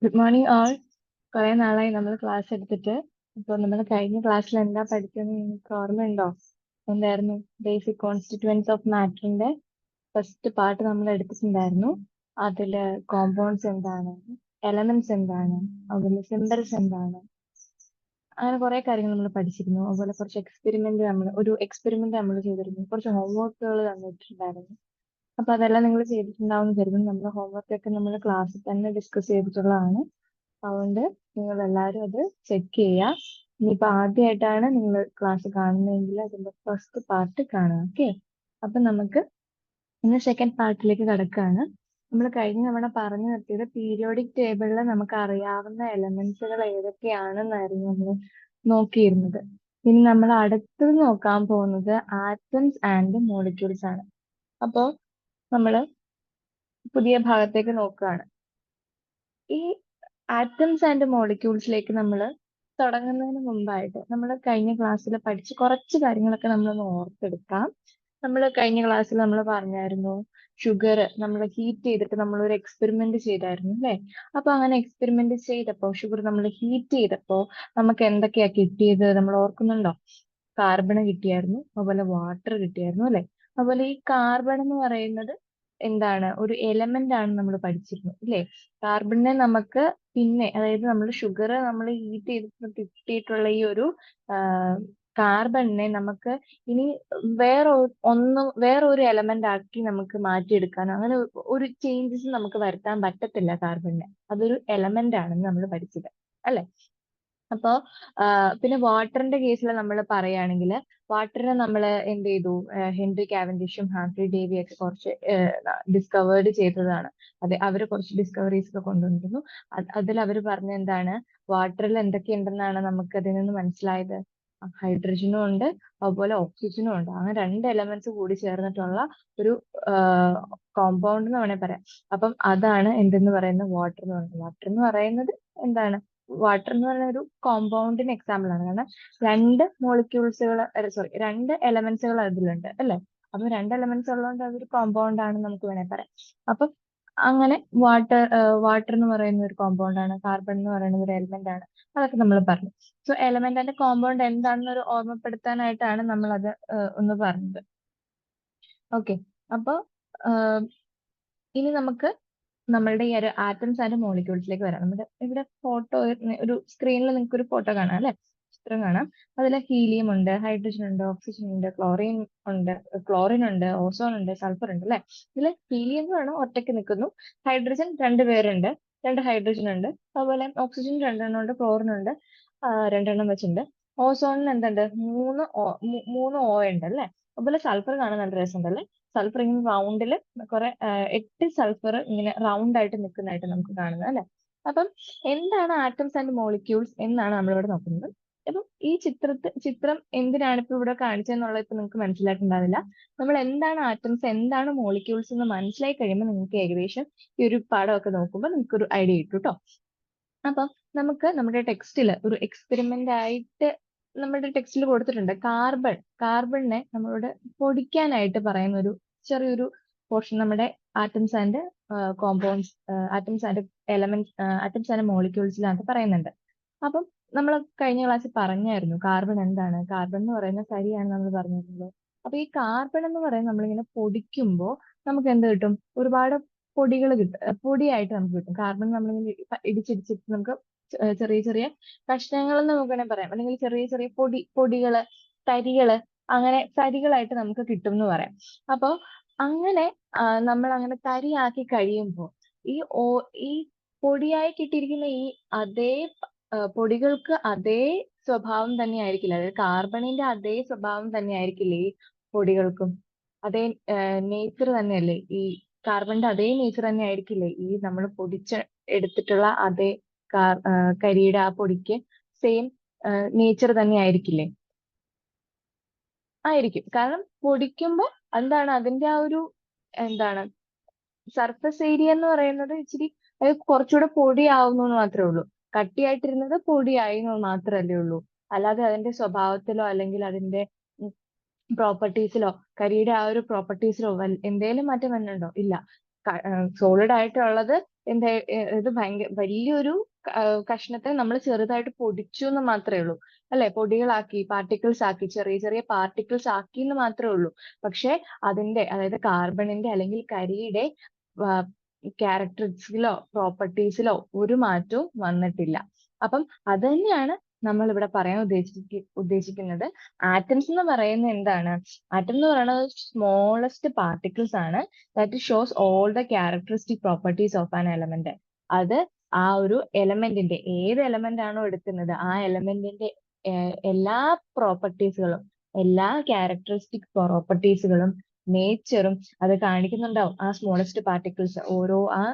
Good morning all. കുറെ നാളായി നമ്മൾ ക്ലാസ് എടുത്തിട്ട്. അപ്പോൾ നമ്മൾ കഴിഞ്ഞ ക്ലാസ്സിൽ എന്താ പഠിച്ചതെന്ന് നിങ്ങൾക്ക് ഓർമ്മയുണ്ടോ? എന്തായിരുന്നു? ബേസിക് കോൺസ്റ്റിറ്റ്യുവൻസ് ഓഫ് മാറ്ററിന്റെ ഫസ്റ്റ് പാർട്ട് നമ്മൾ എടുത്തിട്ടുണ്ടായിരുന്നു. അതില് കോമ്പൗണ്ട്സ് എന്താണ്, എലമെന്റ്സ് എന്താണ്, അതുപോലെ സിംബൽസ് എന്താണ്, അങ്ങനെ കുറെ കാര്യങ്ങൾ നമ്മൾ പഠിച്ചിരുന്നു. അതുപോലെ കുറച്ച് എക്സ്പെരിമെന്റ് നമ്മൾ ചെയ്തിരുന്നു. കുറച്ച് ഹോംവർക്കുകൾ തന്നിട്ടുണ്ടായിരുന്നു. അപ്പൊ അതെല്ലാം നിങ്ങൾ ചെയ്തിട്ടുണ്ടാവും കരുതുന്നു. നമ്മുടെ ഹോംവർക്ക് ഒക്കെ നമ്മൾ ക്ലാസ്സിൽ തന്നെ ഡിസ്കസ് ചെയ്തിട്ടുള്ളതാണ്. അതുകൊണ്ട് നിങ്ങൾ എല്ലാവരും അത് ചെക്ക് ചെയ്യുക. ഇനിയിപ്പോ ആദ്യമായിട്ടാണ് നിങ്ങൾ ക്ലാസ് കാണുന്നതെങ്കിൽ അതിന്റെ ഫസ്റ്റ് പാർട്ട് കാണുക. ഓക്കെ. അപ്പൊ നമുക്ക് ഇന്ന് സെക്കൻഡ് പാർട്ടിലേക്ക് കടക്കുകയാണ്. നമ്മൾ കഴിഞ്ഞ തവണ പറഞ്ഞു നിർത്തിയത് പീരിയോഡിക് ടേബിളിൽ നമുക്ക് അറിയാവുന്ന എലമെന്റ്സുകൾ ഏതൊക്കെയാണെന്നായിരുന്നു നമ്മൾ നോക്കിയിരുന്നത്. ഇനി നമ്മൾ അടുത്തത് നോക്കാൻ പോകുന്നത് ആറ്റംസ് ആൻഡ് മോളിക്യൂൾസ് ആണ്. അപ്പോൾ നമ്മൾ പുതിയ ഭാഗത്തേക്ക് നോക്കുകയാണ്. ഈ ആറ്റംസ് ആൻഡ് മോളിക്യൂൾസിലേക്ക് നമ്മൾ തുടങ്ങുന്നതിന് മുമ്പായിട്ട് നമ്മൾ കഴിഞ്ഞ ക്ലാസ്സിൽ പഠിച്ച കുറച്ച് കാര്യങ്ങളൊക്കെ നമ്മളൊന്ന് ഓർത്തെടുക്കാം. നമ്മൾ കഴിഞ്ഞ ക്ലാസ്സിൽ നമ്മൾ പറഞ്ഞായിരുന്നു, ഷുഗർ നമ്മൾ ഹീറ്റ് ചെയ്തിട്ട് നമ്മൾ ഒരു എക്സ്പെരിമെന്റ് ചെയ്തായിരുന്നു അല്ലേ? അപ്പൊ അങ്ങനെ എക്സ്പെരിമെന്റ് ചെയ്തപ്പോ ഷുഗർ നമ്മൾ ഹീറ്റ് ചെയ്തപ്പോ നമുക്ക് എന്തൊക്കെയാ കിട്ടിയത് നമ്മൾ ഓർക്കുന്നുണ്ടോ? കാർബൺ കിട്ടിയായിരുന്നു, അതുപോലെ വാട്ടർ കിട്ടിയായിരുന്നു അല്ലെ? അതുപോലെ ഈ കാർബൺ എന്ന് പറയുന്നത് എന്താണ്, ഒരു എലമെന്റ് ആണ് നമ്മൾ പഠിച്ചിരുന്നു ഇല്ലേ? കാർബണിനെ നമുക്ക് പിന്നെ, അതായത് നമ്മൾ ഷുഗർ നമ്മൾ ഹീറ്റ് ചെയ്തിട്ട് കിട്ടിയിട്ടുള്ള ഈ ഒരു കാർബണിനെ നമുക്ക് ഇനി വേറെ ഒരു എലമെന്റ് ആക്കി നമുക്ക് മാറ്റിയെടുക്കാനോ അങ്ങനെ ഒരു ചേഞ്ചസ് നമുക്ക് വരുത്താൻ പറ്റത്തില്ല കാർബണിനെ. അതൊരു എലമെന്റ് ആണെന്ന് നമ്മൾ പഠിച്ചത് അല്ലെ? അപ്പോ പിന്നെ വാട്ടറിന്റെ കേസിൽ നമ്മൾ പറയുകയാണെങ്കിൽ വാട്ടറിനെ നമ്മൾ എന്ത് ചെയ്തു? ഹെൻറി കാവൻഡിഷും ഹാംഫ്രി ഡേവിയും ഒക്കെ കുറച്ച് ഡിസ്കവേർഡ് ചെയ്തതാണ്. അതെ, അവർ കുറച്ച് ഡിസ്കവറീസ് ഒക്കെ കൊണ്ടുവന്നിരുന്നു. അതിൽ അവർ പറഞ്ഞ എന്താണ്, വാട്ടറിൽ എന്തൊക്കെയുണ്ടെന്നാണ് നമുക്ക് അതിൽ നിന്ന് മനസ്സിലായത്? ഹൈഡ്രജനും ഉണ്ട്, അതുപോലെ ഓക്സിജനും ഉണ്ട്. അങ്ങനെ രണ്ട് എലമെന്റ്സ് കൂടി ചേർന്നിട്ടുള്ള ഒരു കോമ്പൗണ്ട് എന്ന് വേണേൽ പറയാം. അപ്പം അതാണ് എന്തെന്ന് പറയുന്നത്? വാട്ടർ എന്ന് പറയുന്നത്. വാട്ടർ എന്ന് പറയുന്നത് എന്താണ്? വാട്ടർ എന്ന് പറയുന്ന ഒരു കോമ്പൗണ്ടിന് എക്സാമ്പിൾ ആണ്. കാരണം രണ്ട് മോളിക്യൂൾസുകൾ, സോറി, രണ്ട് എലമെന്റ്സുകൾ അതിലുണ്ട് അല്ലെ? അപ്പൊ രണ്ട് എലമെന്റ്സ് ഉള്ളതുകൊണ്ട് അതൊരു കോമ്പൗണ്ട് ആണെന്ന് നമുക്ക് വേണേൽ പറയാം. അപ്പൊ അങ്ങനെ വാട്ടർ എന്ന് പറയുന്ന ഒരു കോമ്പൗണ്ട് ആണ്, കാർബൺ എന്ന് പറയുന്നത് ഒരു എലമെന്റ് ആണ്. അതൊക്കെ നമ്മൾ പറഞ്ഞു. സോ എലമെന്റ് ആൻഡ് കോമ്പൗണ്ട് എന്താണെന്ന് ഒരു ഓർമ്മപ്പെടുത്താനായിട്ടാണ് നമ്മൾ അത് ഒന്ന് പറഞ്ഞത്. ഓക്കെ. അപ്പൊ ഇനി നമുക്ക് നമ്മളുടെ ഈ ഒരു ആറ്റംസ് ആൻഡ് മോളിക്യൂൾസിലേക്ക് വരാം. നമ്മുടെ ഇവിടെ ഫോട്ടോ, ഒരു സ്ക്രീനിൽ നിങ്ങൾക്ക് ഒരു ഫോട്ടോ കാണാം അല്ലെ? ചിത്രം കാണാം. അതിൽ ഹീലിയം ഉണ്ട്, ഹൈഡ്രജൻ ഉണ്ട്, ഓക്സിജൻ ഉണ്ട്, ഉണ്ട്, ക്ലോറിൻ ഉണ്ട്, ഓസോൺ ഉണ്ട്, സൾഫർ ഉണ്ട് അല്ലെ? ഇതിൽ ഹീലിയം എന്ന് പറഞ്ഞാൽ ഒറ്റയ്ക്ക് നിൽക്കുന്നു. ഹൈഡ്രജൻ രണ്ടുപേരുണ്ട്, രണ്ട് ഹൈഡ്രജൻ ഉണ്ട്. അതുപോലെ ഓക്സിജൻ രണ്ടെണ്ണം ഉണ്ട്, ക്ലോറിൻ ഉണ്ട്, രണ്ടെണ്ണം വെച്ചുണ്ട്. ഓസോണിന് എന്തുണ്ട്? മൂന്ന് ഓ ഉണ്ട് അല്ലെ? അതുപോലെ സൾഫർ കാണാൻ നല്ല രസമുണ്ടല്ലേ? സൾഫർ ഇങ്ങനെ റൗണ്ടിൽ കുറെ 8 സൾഫർ ഇങ്ങനെ റൗണ്ട് ആയിട്ട് നിൽക്കുന്നതായിട്ട് നമുക്ക് കാണുന്നത് അല്ലെ? അപ്പം എന്താണ് ആറ്റംസ് ആൻഡ് മോളിക്യൂൾസ് എന്നാണ് നമ്മളിവിടെ നോക്കുന്നത്. അപ്പം ഈ ചിത്രം എന്തിനാണ് ഇപ്പൊ ഇവിടെ കാണിച്ചതെന്നുള്ളത് ഇപ്പൊ നിങ്ങൾക്ക് മനസ്സിലായിട്ടുണ്ടാവില്ല. നമ്മൾ എന്താണ് ആറ്റംസ്, എന്താണ് മോളിക്യൂൾസ് എന്ന് മനസ്സിലായി കഴിയുമ്പോൾ നിങ്ങൾക്ക് ഏകദേശം ഈ ഒരു പടമൊക്കെ നോക്കുമ്പോൾ നിങ്ങൾക്ക് ഒരു ഐഡിയ കിട്ടും കേട്ടോ. അപ്പം നമുക്ക് നമ്മുടെ ടെക്സ്റ്റിൽ ഒരു എക്സ്പെരിമെന്റ് ആയിട്ട് നമ്മുടെ ടെക്സ്റ്റിൽ കൊടുത്തിട്ടുണ്ട്. കാർബണിനെ നമ്മളോട് പൊടിക്കാനായിട്ട് പറയുന്ന ഒരു ചെറിയൊരു പോർഷൻ നമ്മുടെ atoms and compounds, atoms and elements, atoms and മോളിക്യൂൾസിനകത്ത് പറയുന്നുണ്ട്. അപ്പം നമ്മൾ കഴിഞ്ഞ ക്ലാസ്സിൽ പറഞ്ഞായിരുന്നു കാർബൺ എന്താണ്. കാർബൺ എന്ന് പറയുന്ന കരിയാണ് നമ്മൾ പറഞ്ഞിരുന്നത്. അപ്പൊ ഈ കാർബൺ എന്ന് പറയുന്നത് നമ്മളിങ്ങനെ പൊടിക്കുമ്പോൾ നമുക്ക് എന്ത് കിട്ടും? ഒരുപാട് പൊടികൾ കിട്ടും, പൊടിയായിട്ട് നമുക്ക് കിട്ടും. കാർബൺ നമ്മളിങ്ങനെ ഇടിച്ചിടിച്ചിട്ട് നമുക്ക് ചെറിയ ചെറിയ കഷ്ണങ്ങൾ എന്ന് നമുക്ക് വേണമെങ്കിൽ പറയാം, അല്ലെങ്കിൽ ചെറിയ ചെറിയ പൊടികള്, തരികള്, അങ്ങനെ തരികളായിട്ട് നമുക്ക് കിട്ടും എന്ന് പറയാം. അപ്പൊ അങ്ങനെ നമ്മൾ അങ്ങനെ തരിയാക്കി കഴിയുമ്പോൾ ഈ ഓ ഈ പൊടിയായി കിട്ടിയിരിക്കുന്ന ഈ അതേ പൊടികൾക്ക് അതേ സ്വഭാവം തന്നെ ആയിരിക്കില്ല, അതായത് കാർബണിന്റെ അതേ സ്വഭാവം തന്നെ ആയിരിക്കില്ലേ ഈ പൊടികൾക്കും? അതേ നേച്ചർ തന്നെയല്ലേ ഈ കാർബണിന്റെ അതേ നേച്ചർ തന്നെ ആയിരിക്കില്ലേ ഈ നമ്മൾ പൊടിച്ച് എടുത്തിട്ടുള്ള അതേ കരിയുടെ ആ പൊടിക്ക് സെയിം നേച്ചർ തന്നെ ആയിരിക്കില്ലേ? ആയിരിക്കും. കാരണം പൊടിക്കുമ്പോൾ എന്താണ് അതിന്റെ ആ ഒരു, എന്താണ്, സർഫസ് ഏരിയ എന്ന് പറയുന്നത് ഇച്ചിരി അത് കുറച്ചുകൂടെ പൊടിയാവുന്നു എന്ന് മാത്രമേ ഉള്ളൂ. കട്ടിയായിട്ടിരുന്നത് പൊടിയായി എന്ന് മാത്രമല്ലേ ഉള്ളൂ. അല്ലാതെ അതിന്റെ സ്വഭാവത്തിലോ അല്ലെങ്കിൽ അതിന്റെ പ്രോപ്പർട്ടീസിലോ, കരിയുടെ ആ ഒരു പ്രോപ്പർട്ടീസിലോ എന്തേലും മാറ്റം വന്നിട്ടുണ്ടോ? ഇല്ല. സോളിഡ് ആയിട്ടുള്ളത് എന്താ ഇത് ഭയങ്കര വലിയൊരു കഷ്ണത്തെ നമ്മൾ ചെറുതായിട്ട് പൊടിച്ചു എന്ന് മാത്രമേ ഉള്ളൂ, അല്ലെ? പൊടികളാക്കി, പാർട്ടിക്കിൾസ് ആക്കി, ചെറിയ ചെറിയ പാർട്ടിക്കിൾസ് ആക്കി എന്ന് മാത്രമേ ഉള്ളൂ. പക്ഷെ അതിന്റെ, അതായത് കാർബണിന്റെ അല്ലെങ്കിൽ കരിയുടെ ക്യാരക്ടറിസ്റ്റിക്സിലോ പ്രോപ്പർട്ടീസിലോ ഒരു മാറ്റവും വന്നിട്ടില്ല. അപ്പം അത് തന്നെയാണ് നമ്മൾ ഇവിടെ പറയാൻ ഉദ്ദേശിക്കുന്നത്. ആറ്റംസ് എന്ന് പറയുന്നത് എന്താണ്? ആറ്റം എന്ന് പറയുന്നത് സ്മോളസ്റ്റ് പാർട്ടിക്കിൾസ് ആണ്. That shows all the characteristic properties of an element. അത് ആ ഒരു എലമെന്റിന്റെ, ഏത് എലമെന്റ് ആണോ എടുക്കുന്നത് ആ എലമെന്റിന്റെ എല്ലാ പ്രോപ്പർട്ടീസുകളും, എല്ലാ ക്യാരക്ടറിസ്റ്റിക് പ്രോപ്പർട്ടീസുകളും നേച്ചറും അത് കാണിക്കുന്നുണ്ടാവും ആ സ്മോളസ്റ്റ് പാർട്ടിക്കിൾസ്, ഓരോ ആ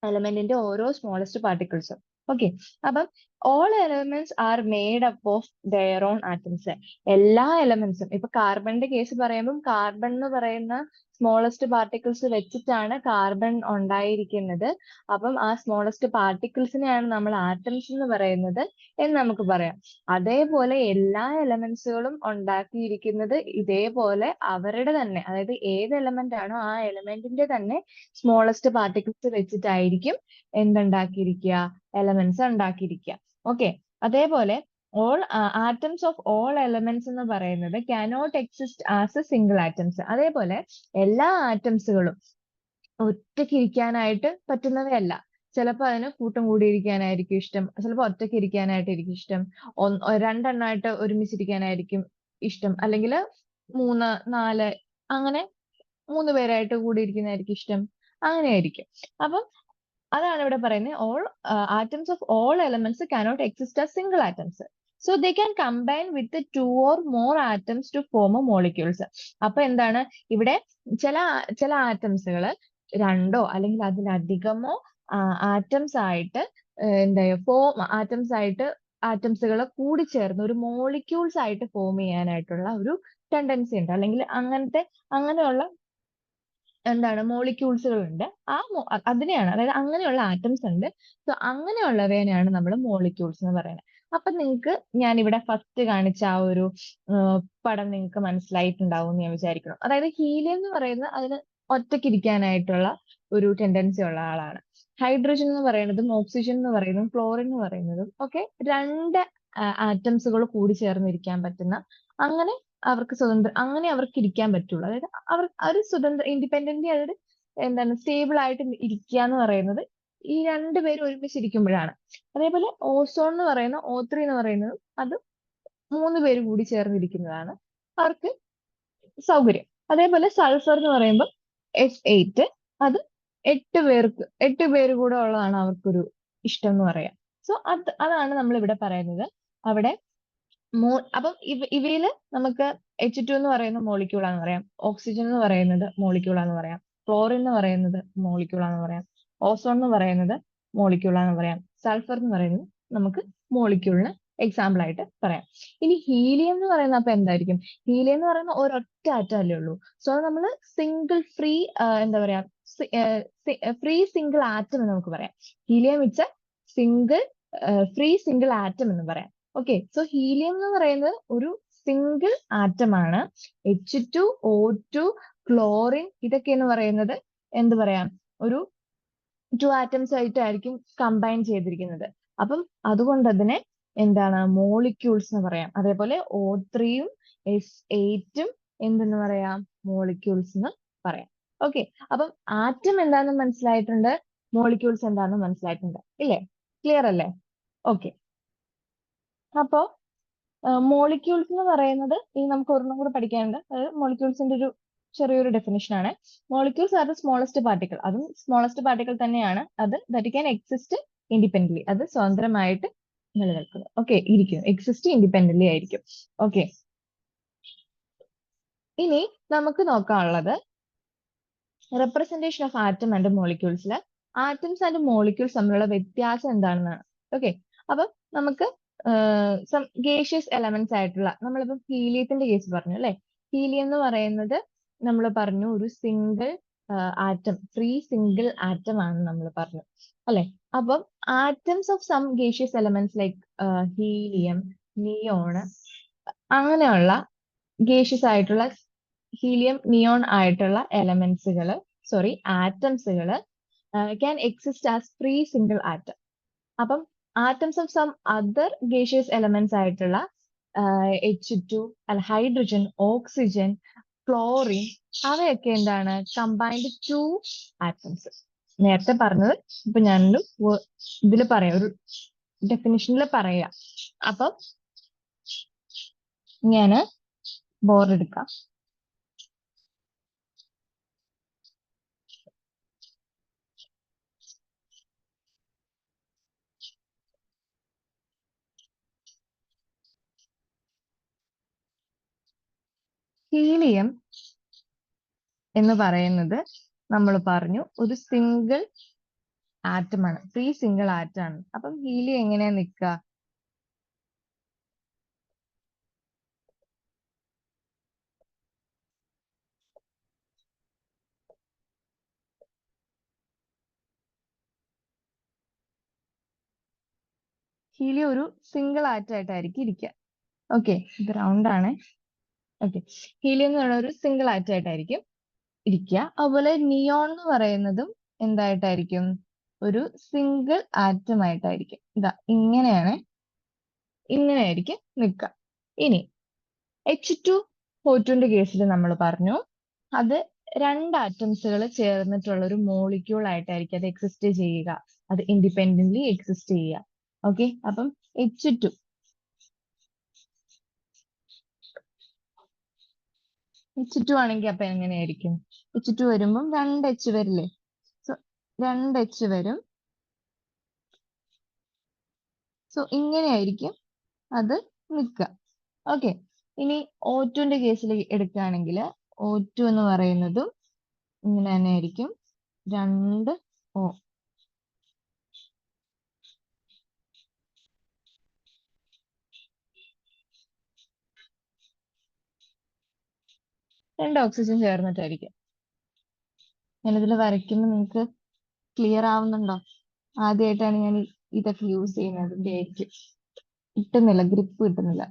എലമെന്റിന്റെ ഓരോ സ്മോളസ്റ്റ് പാർട്ടിക്കിൾസും. ഓക്കെ, അപ്പം all elements are made up of their own atoms. എല്ലാ എലമെന്റ്സും, ഇപ്പൊ കാർബണിന്റെ കേസ് പറയുമ്പോൾ കാർബൺ എന്ന് പറയുന്ന സ്മോളസ്റ്റ് പാർട്ടിക്കിൾസ് വെച്ചിട്ടാണ് കാർബൺ ഉണ്ടായിരിക്കുന്നത്. അപ്പം ആ സ്മോളസ്റ്റ് പാർട്ടിക്കിൾസിനെയാണ് നമ്മൾ ആറ്റംസ് എന്ന് പറയുന്നത് എന്ന് നമുക്ക് പറയാം. അതേപോലെ എല്ലാ എലമെന്റ്സുകളും ഉണ്ടാക്കിയിരിക്കുന്നത് ഇതേപോലെ അവരുടെ തന്നെ, അതായത് ഏത് എലമെന്റ് ആണോ ആ എലമെന്റിന്റെ തന്നെ സ്മോളസ്റ്റ് പാർട്ടിക്കിൾസ് വെച്ചിട്ടായിരിക്കും എന്തുണ്ടാക്കിയിരിക്കുക, എലമെന്റ്സ് ഉണ്ടാക്കിയിരിക്കുക. ഓക്കെ, അതേപോലെ all atoms of all elements എന്ന് പറയുന്നത് cannot exist as A single atoms. അതേപോലെ എല്ലാ ആറ്റംസുകളും ഒറ്റയ്ക്ക് ഇരിക്കാനായിട്ട് പറ്റുന്നവയല്ല. ചിലപ്പോൾ അതിന് കൂട്ടം കൂടിയിരിക്കാനായിരിക്കും ഇഷ്ടം, ചിലപ്പോൾ ഒറ്റയ്ക്ക് ഇരിക്കാനായിട്ടായിരിക്കും ഇഷ്ടം, രണ്ടെണ്ണമായിട്ട് ഒരുമിച്ചിരിക്കാനായിരിക്കും ഇഷ്ടം, അല്ലെങ്കിൽ 3, 4 അങ്ങനെ 3 പേരായിട്ട് കൂടിയിരിക്കുന്നതായിരിക്കും ഇഷ്ടം, അങ്ങനെയായിരിക്കും. അപ്പം അതാണ് ഇവിടെ പറയുന്നത്, all atoms of all elements cannot exist as single atoms. So they can combine with 2 or more atoms to form a molecules. അപ്പൊ എന്താണ് ഇവിടെ ചില ആറ്റംസുകൾ രണ്ടോ അല്ലെങ്കിൽ അതിലധികമോ ആറ്റംസ് ആയിട്ട് എന്താ ആറ്റംസുകൾ കൂടിച്ചേർന്ന് ഒരു മോളിക്യൂൾസ് ആയിട്ട് ഫോം ചെയ്യാനായിട്ടുള്ള ഒരു ടെൻഡൻസി ഉണ്ട്, അല്ലെങ്കിൽ അങ്ങനെയുള്ള എന്താണ് മോളിക്യൂൾസുകൾ ഉണ്ട്. അതിനെയാണ്, അതായത് അങ്ങനെയുള്ള ആറ്റംസ് ഉണ്ട്. സോ അങ്ങനെയുള്ളവയാണ് നമ്മൾ മോളിക്യൂൾസ് എന്ന് പറയുന്നത്. അപ്പൊ നിങ്ങൾക്ക് ഞാൻ ഇവിടെ ഫസ്റ്റ് കാണിച്ച ആ ഒരു പടം നിങ്ങൾക്ക് മനസ്സിലായിട്ടുണ്ടാവും എന്ന് ഞാൻ വിചാരിക്കണം. അതായത് ഹീലിയം എന്ന് പറയുന്നത് അതിന് ഒറ്റയ്ക്കിരിക്കാനായിട്ടുള്ള ഒരു ടെൻഡൻസി ഉള്ള ആളാണ്. ഹൈഡ്രജൻ എന്ന് പറയുന്നതും ഓക്സിജൻ എന്ന് പറയുന്നതും ക്ലോറിൻ എന്ന് പറയുന്നതും ഒക്കെ രണ്ട് ആറ്റംസുകൾ കൂടി ചേർന്നിരിക്കാൻ പറ്റുന്ന, അങ്ങനെ അങ്ങനെ അവർക്ക് ഇരിക്കാൻ പറ്റുള്ളൂ. അതായത് അവർ ഇൻഡിപെൻഡന്റ്ലി അതായത് എന്താണ് സ്റ്റേബിൾ ആയിട്ട് ഇരിക്കുക എന്ന് പറയുന്നത് ഈ രണ്ടുപേരും ഒരുമിച്ചിരിക്കുമ്പോഴാണ്. അതേപോലെ ഓസോൺ എന്ന് പറയുന്ന O3 എന്ന് പറയുന്നത് അത് 3 പേര് കൂടി ചേർന്നിരിക്കുന്നതാണ് അവർക്ക് സൗകര്യം. അതേപോലെ സൾഫർ എന്ന് പറയുമ്പോൾ S8 അത് 8 പേര് കൂടെ ഉള്ളതാണ് അവർക്കൊരു ഇഷ്ടം എന്ന് പറയാം. സോ അതാണ് നമ്മൾ ഇവിടെ പറയുന്നത്. അവിടെ അപ്പം ഇവയില് നമുക്ക് H2 എന്ന് പറയുന്ന മോളിക്യൂൾ ആണെന്ന് പറയാം, ഓക്സിജൻ എന്ന് പറയുന്നത് മോളിക്യൂൾ ആണെന്ന് പറയാം, ക്ലോറിൻ എന്ന് പറയുന്നത് മോളിക്യൂൾ ആണെന്ന് പറയാം, ഓസോൺ എന്ന് പറയുന്നത് മോളിക്യൂൾ ആണെന്ന് പറയാം, സൾഫർ എന്ന് പറയുന്നത് നമുക്ക് മോളിക്യൂളിന് എക്സാമ്പിൾ ആയിട്ട് പറയാം. ഇനി ഹീലിയം എന്ന് പറയുന്നത് അപ്പൊ എന്തായിരിക്കും? ഹീലിയം എന്ന് പറയുന്ന ഒരൊറ്റ ആറ്റം അല്ലേ ഉള്ളൂ. സോ നമ്മൾ സിംഗിൾ ഫ്രീ എന്താ പറയാ ഫ്രീ സിംഗിൾ ആറ്റം എന്ന് നമുക്ക് പറയാം. Helium it's A single free single atom എന്ന് പറയാം. ഓക്കെ, സോ ഹീലിയം എന്ന് പറയുന്നത് ഒരു സിംഗിൾ ആറ്റം ആണ്. H2O2 ക്ലോറിൻ ഇതൊക്കെ എന്ന് പറയുന്നത് എന്ത് പറയാം, ഒരു 2 ആറ്റംസ് ആയിട്ടായിരിക്കും കമ്പൈൻ ചെയ്തിരിക്കുന്നത്. അപ്പം അതുകൊണ്ട് അതിനെ എന്താണ് മോളിക്യൂൾസ് എന്ന് പറയാം. അതേപോലെ O3യും S8ഉം എന്തെന്ന് പറയാം, മോളിക്യൂൾസ് എന്ന് പറയാം. ഓക്കെ, അപ്പം ആറ്റം എന്താണെന്ന് മനസ്സിലായിട്ടുണ്ട്, മോളിക്യൂൾസ് എന്താണെന്ന് മനസ്സിലായിട്ടുണ്ട്, ഇല്ലേ? ക്ലിയർ അല്ലേ? ഓക്കെ, അപ്പോ മോളിക്യൂൾസ് എന്ന് പറയുന്നത് ഈ നമുക്ക് ഒരെണ്ണം കൂടെ പഠിക്കാനുണ്ട്. അതായത് മോളിക്യൂൾസിന്റെ ഒരു ചെറിയൊരു ഡെഫിനിഷൻ ആണ്. Molecules are the smallest particle. അതും സ്മോളസ്റ്റ് പാർട്ടിക്കിൾ തന്നെയാണ്. അത് ദാറ്റ് ക്യാൻ എക്സിസ്റ്റ് ഇൻഡിപെൻഡന്റ്ലി. അത് സ്വതന്ത്രമായിട്ട് നിലനിൽക്കുന്നു. ഓക്കെ, ഇരിക്കും, എക്സിസ്റ്റ് ഇൻഡിപെൻഡന്റ്ലി ആയിരിക്കും. ഓക്കെ, ഇനി നമുക്ക് നോക്കാനുള്ളത് റെപ്രസെന്റേഷൻ ഓഫ് ആറ്റം ആൻഡ് മോളിക്യൂൾസിൽ ആറ്റംസ് ആൻഡ് മോളിക്യൂൾസ് തമ്മിലുള്ള വ്യത്യാസം എന്താണെന്നാണ്. ഓക്കെ, അപ്പൊ നമുക്ക് സം ഗേഷ്യസ് എലമെന്റ്സ് ആയിട്ടുള്ള, നമ്മളിപ്പം ഹീലിയത്തിന്റെ കേസ് പറഞ്ഞു അല്ലെ. ഹീലിയം എന്ന് പറയുന്നത് നമ്മൾ പറഞ്ഞു ഒരു single atom, free single atom ആണ് നമ്മൾ പറഞ്ഞു അല്ലെ. അപ്പം atoms of some gaseous elements like helium, neon, അങ്ങനെയുള്ള ഗേഷ്യസ് ആയിട്ടുള്ള ഹീലിയം, നിയോൺ ആയിട്ടുള്ള എലമെന്റ്സുകൾ ആറ്റംസുകൾ can exist as free single atom. അപ്പം atoms of some other gaseous elements ആയിട്ടുള്ള H2 അല്ല ഹൈഡ്രജൻ, ഓക്സിജൻ, ക്ലോറിൻ അവയൊക്കെ എന്താണ് കമ്പൈൻഡ് ടു ആറ്റംസ്. നേരത്തെ പറഞ്ഞത് ഇപ്പൊ ഞാൻ ഇതിൽ പറയാം, ഒരു ഡെഫിനിഷനിൽ പറയാം. അപ്പം ഞാൻ ബോർഡ് എടുക്കാം. ഹീലിയം എന്ന് പറയുന്നത് നമ്മൾ പറഞ്ഞു ഒരു സിംഗിൾ ആറ്റമാണ്, ഫ്രീ സിംഗിൾ ആറ്റമാണ്. അപ്പം ഹീലിയം എങ്ങനെയാ നിൽക്കുക? ഹീലിയം ഒരു സിംഗിൾ ആറ്റം ആയിട്ടായിരിക്കും ഇരിക്കുക. ഓക്കെ, ഇത് റൗണ്ട് ആണ്. ഓക്കെ, ഹീലിയം എന്ന് പറയുന്ന ഒരു സിംഗിൾ ആറ്റം ആയിട്ടായിരിക്കും ഇരിക്കുക. അതുപോലെ നിയോൺ എന്ന് പറയുന്നതും എന്തായിട്ടായിരിക്കും? ഒരു സിംഗിൾ ആറ്റം ആയിട്ടായിരിക്കും. ഇതാ ഇങ്ങനെയായിരിക്കും നിൽക്കുക. ഇനി H2O2ന്റെ കേസിൽ നമ്മൾ പറഞ്ഞു അത് രണ്ട് ആറ്റംസുകൾ ചേർന്നിട്ടുള്ള ഒരു മോളിക്യൂൾ ആയിട്ടായിരിക്കും അത് എക്സിസ്റ്റ് ചെയ്യുക, അത് ഇൻഡിപെൻഡന്റ്ലി എക്സിസ്റ്റ് ചെയ്യുക. ഓക്കെ, അപ്പം H2 ആണെങ്കിൽ അപ്പൊ എങ്ങനെയായിരിക്കും? H2 വരുമ്പം 2H വരില്ലേ? സോ 2H വരും. സോ ഇങ്ങനെയായിരിക്കും അത് നിൽക്കുക. ഓക്കെ, ഇനി O2ന്റെ കേസിൽ എടുക്കുകയാണെങ്കിൽ O2 എന്ന് പറയുന്നതും ഇങ്ങനെ തന്നെ ആയിരിക്കും, 2O. രണ്ട് ഓക്സിജൻ ചേർന്നിട്ടായിരിക്കും. ഞാനിതിൽ വരയ്ക്കുമ്പോൾ നിങ്ങൾക്ക് ക്ലിയർ ആവുന്നുണ്ടോ? ആദ്യമായിട്ടാണ് ഞാൻ ഇതൊക്കെ യൂസ് ചെയ്യുന്നത്. ഡേറ്റ് കിട്ടുന്നില്ല, ഗ്രിപ്പ് കിട്ടുന്നില്ല.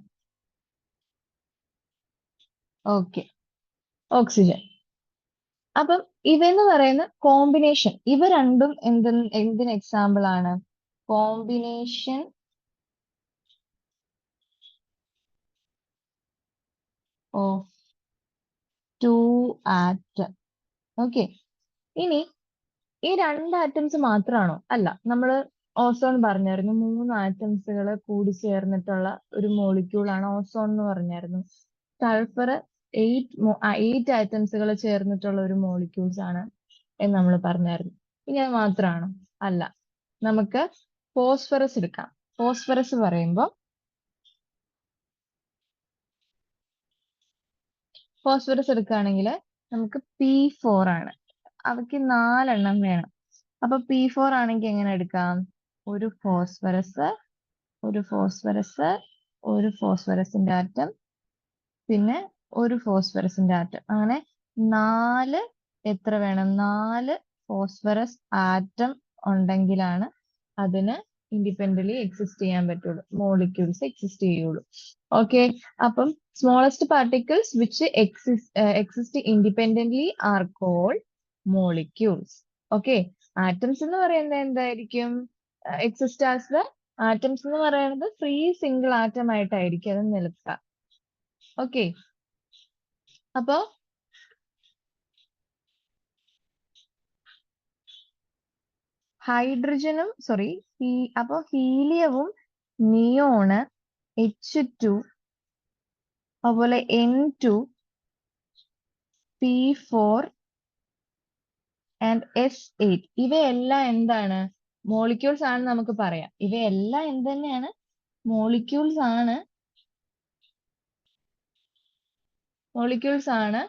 Okay, oxygen. അപ്പം ഇവന്ന് പറയുന്ന കോമ്പിനേഷൻ, ഇവ രണ്ടും എന്തിന് എക്സാമ്പിൾ ആണ്? Combination of two atom. Okay, ഇനി ഈ രണ്ട് ആറ്റംസ് മാത്രമാണോ? അല്ല, നമ്മൾ ഓസോൺ പറഞ്ഞായിരുന്നു 3 ആറ്റംസുകൾ കൂടി ചേർന്നിട്ടുള്ള ഒരു മോളിക്യൂൾ ആണ് ഓസോൺ എന്ന് പറഞ്ഞായിരുന്നു. സൾഫർ 8 ആറ്റംസുകൾ ചേർന്നിട്ടുള്ള ഒരു മോളിക്യൂൾസ് ആണ് എന്ന് നമ്മൾ പറഞ്ഞായിരുന്നു. ഇനി അത് മാത്രമാണോ? അല്ല, നമുക്ക് ഫോസ്ഫറസ് എടുക്കാം. ഫോസ്ഫറസ് പറയുമ്പോൾ ഫോസ്ഫറസ് എടുക്കുകയാണെങ്കിൽ നമുക്ക് P4 ആണ്, അവയ്ക്ക് 4 എണ്ണം വേണം. അപ്പൊ P4 ആണെങ്കിൽ എങ്ങനെ എടുക്കാം? ഒരു ഫോസ്ഫറസ്, ഒരു ഫോസ്ഫറസ്, ഒരു ഫോസ്ഫറസിന്റെ ആറ്റം, പിന്നെ ഒരു ഫോസ്ഫറസിന്റെ ആറ്റം. അങ്ങനെ 4 എത്ര വേണം? 4 ഫോസ്ഫറസ് ആറ്റം ഉണ്ടെങ്കിലാണ് അതിന് ഇൻഡിപെൻഡന്റ്ലി എക്സിസ്റ്റ് ചെയ്യാൻ പറ്റുള്ളൂ, മോളിക്യൂൾസ് എക്സിസ്റ്റ് ചെയ്യുള്ളൂ. ഓക്കെ, അപ്പം smallest particles which exist independently are called molecules. Okay, atoms എന്ന് പറയുന്നത് എന്തായിരിക്കും? എക്സിസ്റ്റ് ആസ് ദ ആറ്റംസ് എന്ന് പറയുന്നത് ഫ്രീ സിംഗിൾ ആറ്റം ആയിട്ടായിരിക്കും അത് നിൽക്കുക. ഓക്കെ, അപ്പോ ഹൈഡ്രജനും അപ്പൊ ഹീലിയവും നിയോണ് H2 അതുപോലെ N2 P4 ആൻഡ് S8 ഇവയെല്ലാം എന്താണ്? മോളിക്യൂൾസ് ആണ് നമുക്ക് പറയാം. ഇവയെല്ലാം എന്ത് തന്നെയാണ്? മോളിക്യൂൾസ് ആണ്.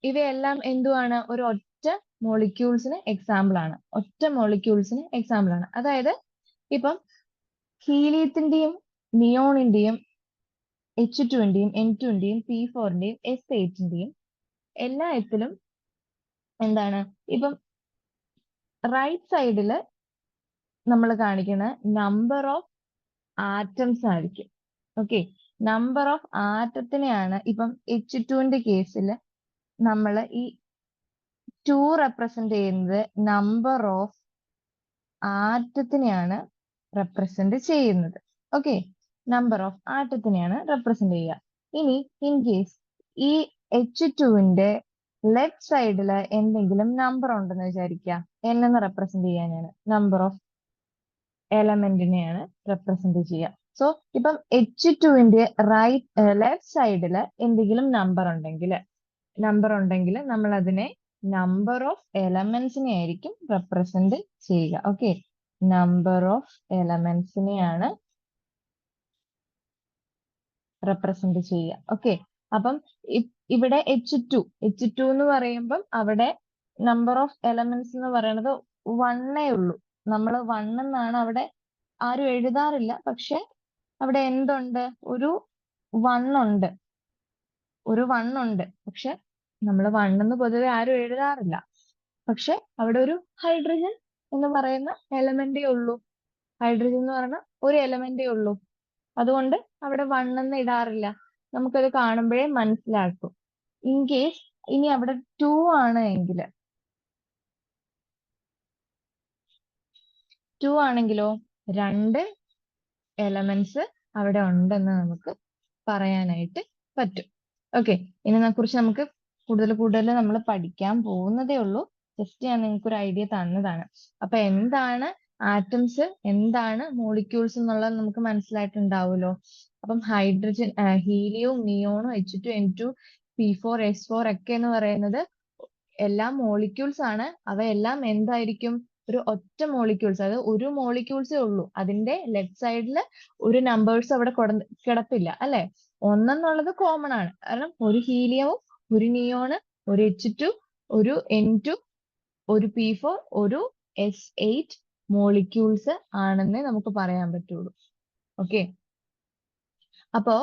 ഇവയെല്ലാം എന്തുവാണ്? ഒരു ഒറ്റ മോളിക്യൂൾസിന് എക്സാമ്പിൾ ആണ്. അതായത് ഇപ്പം ഹീലിയത്തിന്റെയും നിയോണിന്റെയും H2ന്റെയും N2ന്റെയും P4ന്റെയും S8ന്റെയും എല്ലാത്തിലും എന്താണ്? ഇപ്പം റൈറ്റ് സൈഡിൽ നമ്മൾ കാണിക്കുന്ന നമ്പർ ഓഫ് ആറ്റംസ് ആയിരിക്കും. ഓക്കെ, നമ്പർ ഓഫ് ആറ്റത്തിനെയാണ് ഇപ്പം H2ന്റെ കേസിൽ നമ്മൾ ഈ 2 റെപ്രസെന്റ് ചെയ്യുന്നത് നമ്പർ ഓഫ് ആറ്റത്തിനെയാണ് റെപ്രസെന്റ് ചെയ്യുന്നത്. ഓക്കെ, നമ്പർ ഓഫ് ആറ്റത്തിനെയാണ് റെപ്രസെന്റ് ചെയ്യുക. ഇനി ഇൻ കേസ് ഈ H2ന്റെ ലെഫ്റ്റ് സൈഡിൽ എന്തെങ്കിലും നമ്പർ ഉണ്ടെന്ന് വിചാരിക്കുക, n എന്ന് റെപ്രസെന്റ് ചെയ്യാനാണ്, നമ്പർ ഓഫ് എലമെന്റിനെയാണ് റെപ്രസെന്റ് ചെയ്യുക. സോ ഇപ്പം H2ന്റെ ലെഫ്റ്റ് സൈഡിൽ എന്തെങ്കിലും നമ്പർ ഉണ്ടെങ്കിൽ നമ്മൾ അതിനെ നമ്പർ ഓഫ് എലമെന്റ്സിനെ ആയിരിക്കും റെപ്രസെന്റ് ചെയ്യുക. ഓക്കെ, നമ്പർ ഓഫ് എലമെന്റ്സിനെയാണ് റെപ്രസെന്റ് ചെയ്യുക. ഓക്കെ, അപ്പം ഇവിടെ H2 എന്ന് പറയുമ്പം അവിടെ നമ്പർ ഓഫ് എലമെന്റ്സ് എന്ന് പറയുന്നത് 1 ഉള്ളൂ. നമ്മൾ 1 എന്നാണ് അവിടെ ആരും എഴുതാറില്ല, പക്ഷെ അവിടെ എന്തുണ്ട്, ഒരു 1 ഉണ്ട്, പക്ഷെ നമ്മൾ 1 എന്ന് പൊതുവെ ആരും എഴുതാറില്ല. പക്ഷെ അവിടെ ഒരു ഹൈഡ്രജൻ എന്ന് പറയുന്ന എലമെന്റേ ഉള്ളൂ. ഹൈഡ്രജൻ എന്ന് പറയുന്ന ഒരു എലമെന്റേ ഉള്ളൂ. അതുകൊണ്ട് അവിടെ 1 എന്ന് ഇടാറില്ല. നമുക്കത് കാണുമ്പോഴേ മനസ്സിലാക്കും. ഇൻ കേസ് ഇനി അവിടെ 2 ആണ് എങ്കിൽ, 2 ആണെങ്കിലോ 2 എലമെന്റ്സ് അവിടെ ഉണ്ടെന്ന് നമുക്ക് പറയാനായിട്ട് പറ്റും. ഓക്കെ, ഇതിനെക്കുറിച്ച് നമുക്ക് കൂടുതൽ നമ്മൾ പഠിക്കാൻ പോകുന്നതേ ഉള്ളൂ. ജസ്റ്റ് ഞാൻ നിങ്ങൾക്ക് ഒരു ഐഡിയ തന്നതാണ്. അപ്പൊ എന്താണ് ആറ്റംസ്, എന്താണ് മോളിക്യൂൾസ് എന്നുള്ളത് നമുക്ക് മനസ്സിലായിട്ടുണ്ടാവുമല്ലോ. അപ്പം ഹൈഡ്രജൻ, ഹീലിയവും നിയോണും H2N2 P4 S4 ഒക്കെ എന്ന് പറയുന്നത് എല്ലാം മോളിക്യൂൾസ് ആണ്. അവയെല്ലാം എന്തായിരിക്കും, ഒരു ഒറ്റ മോളിക്യൂൾസ്, അതായത് ഒരു മോളിക്യൂൾസേ ഉള്ളൂ. അതിന്റെ ലെഫ്റ്റ് സൈഡിൽ ഒരു നമ്പേഴ്സ് അവിടെ കിടപ്പില്ല അല്ലെ. ഒന്നെന്നുള്ളത് കോമൺ ആണ്, കാരണം ഒരു ഹീലിയവും ഒരു നിയോണ്, ഒരു H2, ഒരു N2, ഒരു P4, ഒരു S8 മോളിക്യൂൾസ് ആണെന്നേ നമുക്ക് പറയാൻ പറ്റുള്ളൂ. ഓക്കെ, അപ്പോ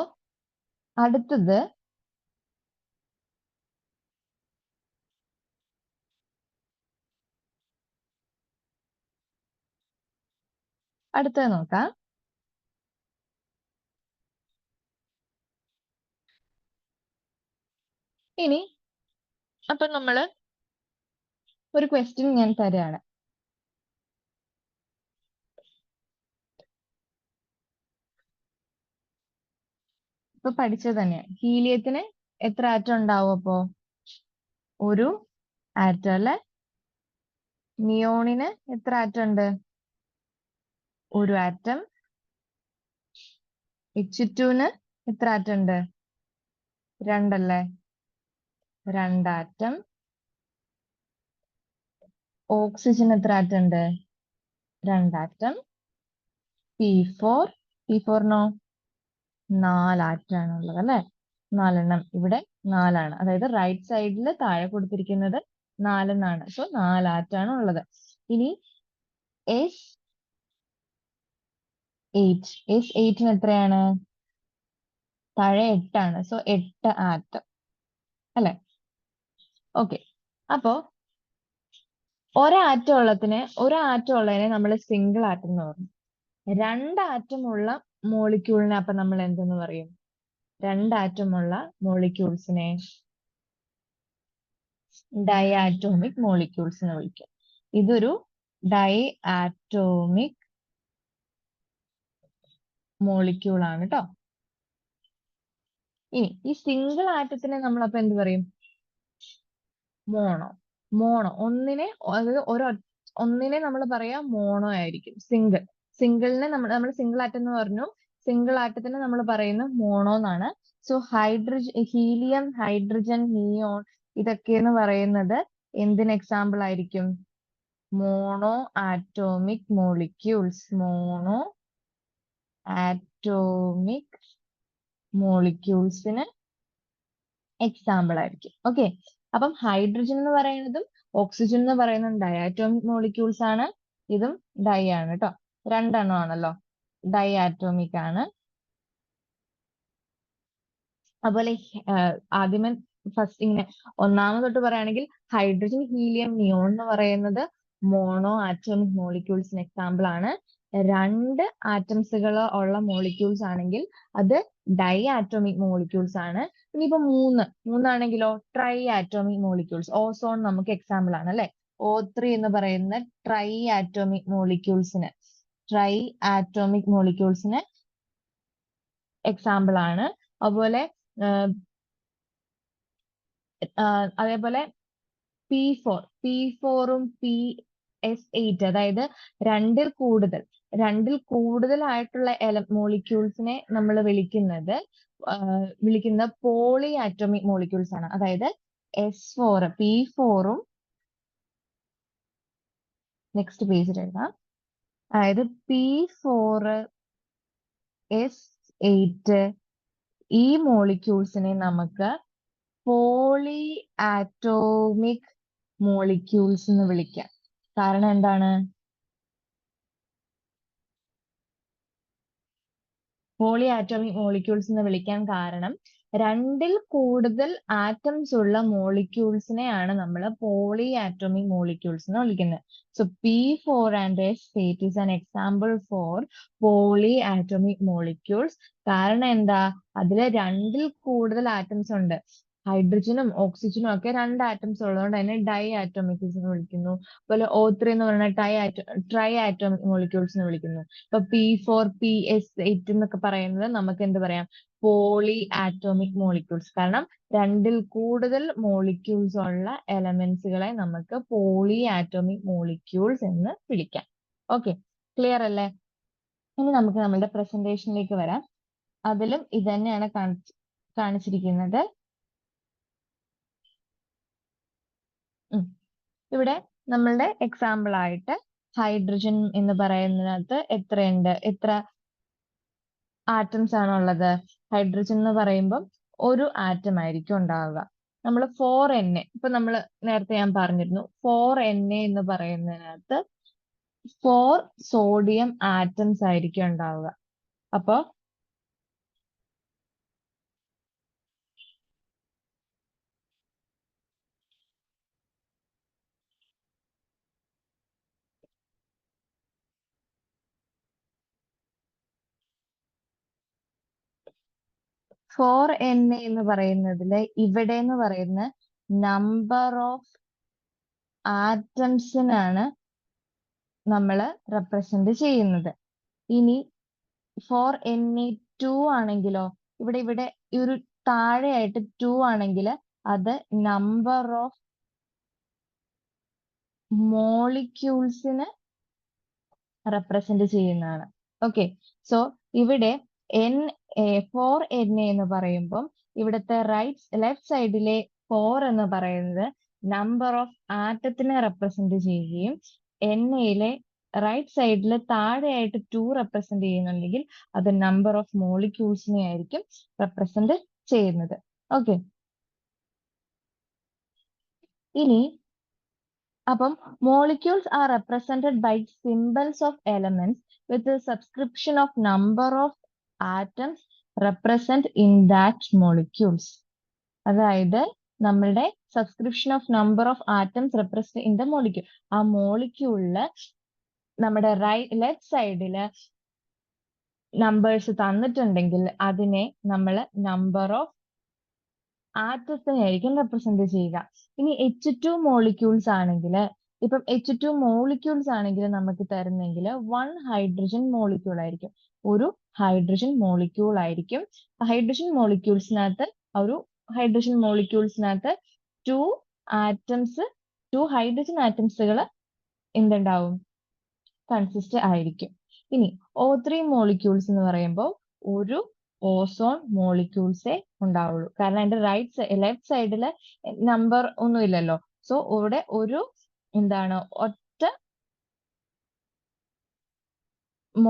അടുത്തത് നോക്കാം. ഇനി അപ്പൊ നമ്മള് ഒരു ക്വസ്റ്റ്യൻ ഞാൻ തരാണ്. ഇപ്പൊ പഠിച്ചത് തന്നെയാണ്. ഹീലിയത്തിന് എത്ര ആറ്റം ഉണ്ടാവും? അപ്പോ ഒരു ആറ്റം അല്ലെ. നിയോണിന് എത്ര ആറ്റം ഉണ്ട്? ഒരു ആറ്റം. H2ന് എത്ര ആറ്റം ഉണ്ട്? 2 അല്ലേ, 2 ആറ്റം. ഓക്സിജൻ എത്ര ആറ്റം ഉണ്ട്? 2 ആറ്റം. P4നോ 4 ആറ്റം ആണുള്ളത് അല്ലെ, 4 എണ്ണം. ഇവിടെ 4 ആണ്, അതായത് റൈറ്റ് സൈഡിൽ താഴെ കൊടുത്തിരിക്കുന്നത് 4 എന്നാണ്. സോ 4 ആറ്റം ആണ് ഉള്ളത്. ഇനി S8ന് എത്രയാണ്? താഴെ 8 ആണ്. സോ 8 ആറ്റം അല്ലെ. ഓക്കെ, അപ്പോ ഒരാറ്റം ഉള്ളതിനെ നമ്മൾ സിംഗിൾ ആറ്റം എന്ന് പറയും. 2 ആറ്റം ഉള്ള മോളിക്യൂളിനെ അപ്പൊ നമ്മൾ എന്തെന്ന് പറയും? 2 ആറ്റം ഉള്ള മോളിക്യൂൾസിനെ ഡൈആറ്റോമിക് മോളിക്യൂൾസ് എന്ന് വിളിക്കും. ഇതൊരു ഡൈആറ്റോമിക് മോളിക്യൂൾ ആണ് കേട്ടോ. ഇനി ഈ സിംഗിൾ ആറ്റത്തിനെ നമ്മൾ അപ്പൊ എന്ത് പറയും? മോണോ. ഒന്നിനെ നമ്മൾ പറയാ മോണോ ആയിരിക്കും. സിംഗിളിനെ നമ്മൾ സിംഗിൾ ആറ്റം എന്ന് പറഞ്ഞു. സിംഗിൾ ആറ്റത്തിന് നമ്മൾ പറയുന്നത് മോണോ എന്നാണ്. സോ ഹീലിയം, ഹൈഡ്രജൻ, നിയോൺ ഇതൊക്കെ എന്ന് പറയുന്നത് എന്തിന് എക്സാമ്പിൾ ആയിരിക്കും? മോണോ ആറ്റോമിക് മോളിക്യൂൾസിന് എക്സാമ്പിൾ ആയിരിക്കും. ഓക്കെ, അപ്പം ഹൈഡ്രജൻ എന്ന് പറയുന്നതും ഓക്സിജൻ എന്ന് പറയുന്നതും ഡയാറ്റോമിക് മോളിക്യൂൾസ് ആണ്. ഇതും ഡൈ ആണ് കേട്ടോ. 2 എണ്ണം ആണല്ലോ, ഡൈആറ്റോമിക് ആണ്. അതുപോലെ ആദ്യമേ ഫസ്റ്റ് ഇങ്ങനെ ഒന്നാമത് തൊട്ട് പറയുകയാണെങ്കിൽ ഹൈഡ്രജൻ, ഹീലിയം, നിയോൺ എന്ന് പറയുന്നത് മോണോ ആറ്റോമിക് മോളിക്യൂൾസിന് എക്സാമ്പിൾ ആണ്. രണ്ട് ആറ്റംസുകൾ ഉള്ള മോളിക്യൂൾസ് ആണെങ്കിൽ അത് ഡൈ ആറ്റോമിക് മോളിക്യൂൾസ് ആണ്. ഇനിയിപ്പോ മൂന്നാണെങ്കിലോ ട്രൈ ആറ്റോമിക് മോളിക്യൂൾസ്. ഓസോൺ നമുക്ക് എക്സാമ്പിൾ ആണ് അല്ലെ. O3 എന്ന് പറയുന്ന ട്രൈ ആറ്റോമിക് മോളിക്യൂൾസിന് എക്സാമ്പിൾ ആണ്. അതുപോലെ അതേപോലെ P4ഉം PS8, അതായത് രണ്ടിൽ കൂടുതൽ ആയിട്ടുള്ള മോളിക്യൂൾസിനെ നമ്മൾ വിളിക്കുന്ന പോളി ആറ്റോമിക് മോളിക്യൂൾസ് ആണ്. അതായത് P4ഉം നെക്സ്റ്റ് പേജിൽ എഴുതാം. അതായത് P4S8 ഈ മോളിക്യൂൾസിനെ നമുക്ക് പോളി ആറ്റോമിക് മോളിക്യൂൾസ് എന്ന് വിളിക്കാം. കാരണം എന്താണ്? പോളി ആറ്റോമിക് മോളിക്യൂൾസ് എന്ന് വിളിക്കാൻ കാരണം രണ്ടിൽ കൂടുതൽ ആറ്റംസ് ഉള്ള മോളിക്യൂൾസിനെയാണ് നമ്മൾ പോളി ആറ്റോമിക് മോളിക്യൂൾസ് എന്ന് വിളിക്കുന്നത്. So P4 and S8 is an example for poly atomic molecules. കാരണം എന്താ? അതില് രണ്ടിൽ കൂടുതൽ ആറ്റംസ് ഉണ്ട്. ഹൈഡ്രജനും ഓക്സിജനും ഒക്കെ രണ്ട് ആറ്റംസ് ഉള്ളതുകൊണ്ട് തന്നെ ഡൈ ആറ്റോമിക് എന്ന് വിളിക്കുന്നു. അതുപോലെ O3 എന്ന് പറയുന്ന ട്രൈ ആറ്റോമിക് മോളിക്യൂൾസ് എന്ന് വിളിക്കുന്നു. ഇപ്പൊ P4, PS8 എന്നൊക്കെ പറയുന്നത് നമുക്ക് എന്ത് പറയാം? Poly atomic molecules. കാരണം രണ്ടിൽ കൂടുതൽ മോളിക്യൂൾസ് ഉള്ള എലമെന്റ്സുകളെ നമുക്ക് പോളി ആറ്റോമിക് മോളിക്യൂൾസ് എന്ന് വിളിക്കാം. ഓക്കെ, ക്ലിയർ അല്ലേ? ഇനി നമുക്ക് നമ്മുടെ പ്രസന്റേഷനിലേക്ക് വരാം. അതിലും ഇത് തന്നെയാണ് കാണിച്ചിരിക്കുന്നത്. ഇവിടെ നമ്മളുടെ എക്സാമ്പിൾ ആയിട്ട് ഹൈഡ്രജൻ എന്ന് പറയുന്നതിനകത്ത് എത്ര ആറ്റംസ് ആണുള്ളത്? ഹൈഡ്രജൻ എന്ന് പറയുമ്പോൾ ഒരു ആറ്റം ആയിരിക്കും ഉണ്ടാവുക. നമ്മൾ 4Na, ഇപ്പൊ നമ്മൾ നേരത്തെ ഞാൻ പറഞ്ഞിരുന്നു 4Na എന്ന് പറയുന്നതിനകത്ത് 4 സോഡിയം ആറ്റംസ് ആയിരിക്കും ഉണ്ടാവുക. അപ്പൊ 4Na എന്ന് പറയുന്നതില് ഇവിടെ എന്ന് പറയുന്ന നമ്പർ ഓഫ് ആറ്റംസിനാണ് നമ്മൾ റെപ്രസെന്റ് ചെയ്യുന്നത്. ഇനി 4Na2 ആണെങ്കിലോ, ഇവിടെ ഈ ഒരു താഴെയായിട്ട് 2 ആണെങ്കിൽ അത് നമ്പർ ഓഫ് മോളിക്യൂൾസിന് റെപ്രസെന്റ് ചെയ്യുന്നതാണ്. ഓക്കെ, സോ ഇവിടെ 4Na എന്ന് പറയുമ്പോൾ ഇവിടുത്തെ ലെഫ്റ്റ് സൈഡിലെ 4 എന്ന് പറയുന്നത് നമ്പർ ഓഫ് ആറ്റത്തിനെ റെപ്രസെന്റ് ചെയ്യുകയും Na റൈറ്റ് സൈഡിൽ താഴെയായിട്ട് 2 റെപ്രസെന്റ് ചെയ്യുന്നുണ്ടെങ്കിൽ അത് നമ്പർ ഓഫ് മോളിക്യൂൾസിനെ ആയിരിക്കും റെപ്രസെന്റ് ചെയ്യുന്നത്. ഓക്കെ, ഇനി അപ്പം molecules are represented by symbols of elements with subscription of number of atoms represent in that molecules. അതായത് നമ്മളുടെ subscription of number of atoms represent in the molecule. ആ മോളിക്യൂളില് നമ്മുടെ ലെഫ്റ്റ് സൈഡില് നമ്പേഴ്സ് തന്നിട്ടുണ്ടെങ്കിൽ അതിനെ നമ്മൾ നമ്പർ ഓഫ് ആറ്റത്തിനെ ആയിരിക്കും റെപ്രസെന്റ് ചെയ്യുക. ഇനി H2 മോളിക്യൂൾസ് ആണെങ്കിൽ, ഇപ്പം H2 മോളിക്യൂൾസ് ആണെങ്കിൽ നമുക്ക് തരുന്നെങ്കിൽ 1 ഹൈഡ്രജൻ മോളിക്യൂൾ ആയിരിക്കും. ഒരു ഹൈഡ്രജൻ മോളിക്യൂൾ ആയിരിക്കും. ഹൈഡ്രജൻ മോളിക്യൂൾസിനകത്ത് 2 ഹൈഡ്രജൻ ആറ്റംസുകൾ എന്തുണ്ടാവും? കൺസിസ്റ്റ് ആയിരിക്കും. ഇനി O3 മോളിക്യൂൾസ് എന്ന് പറയുമ്പോൾ ഒരു ഓസോൺ മോളിക്യൂൾസേ ഉണ്ടാവുള്ളൂ. കാരണം അതിന്റെ ലെഫ്റ്റ് സൈഡില് നമ്പർ ഒന്നും ഇല്ലല്ലോ. സോ ഇവിടെ ഒരു ഒറ്റ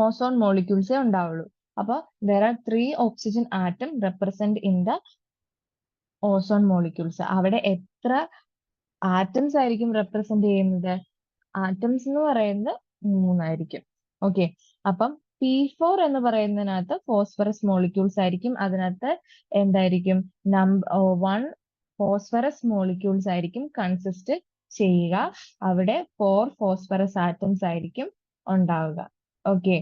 ഓസോൺ മോളിക്യൂൾസേ ഉണ്ടാവുള്ളൂ. അപ്പൊ there are 3 oxygen atom represent in the ozone molecules. അവിടെ എത്ര ആറ്റംസ് ആയിരിക്കും റെപ്രസെന്റ് ചെയ്യുന്നത്? ആറ്റംസ് എന്ന് പറയുന്നത് 3 ആയിരിക്കും. ഓക്കെ, അപ്പം P4 എന്ന് പറയുന്നതിനകത്ത് ഫോസ്ഫറസ് മോളിക്യൂൾസ് ആയിരിക്കും. അതിനകത്ത് എന്തായിരിക്കും? 1 ഫോസ്ഫറസ് മോളിക്യൂൾസ് ആയിരിക്കും കൺസിസ്റ്റ് ചെയ്യുക. അവിടെ 4 ഫോസ്ഫറസ് ആറ്റംസ് ആയിരിക്കും ഉണ്ടാവുക. ഓക്കെ.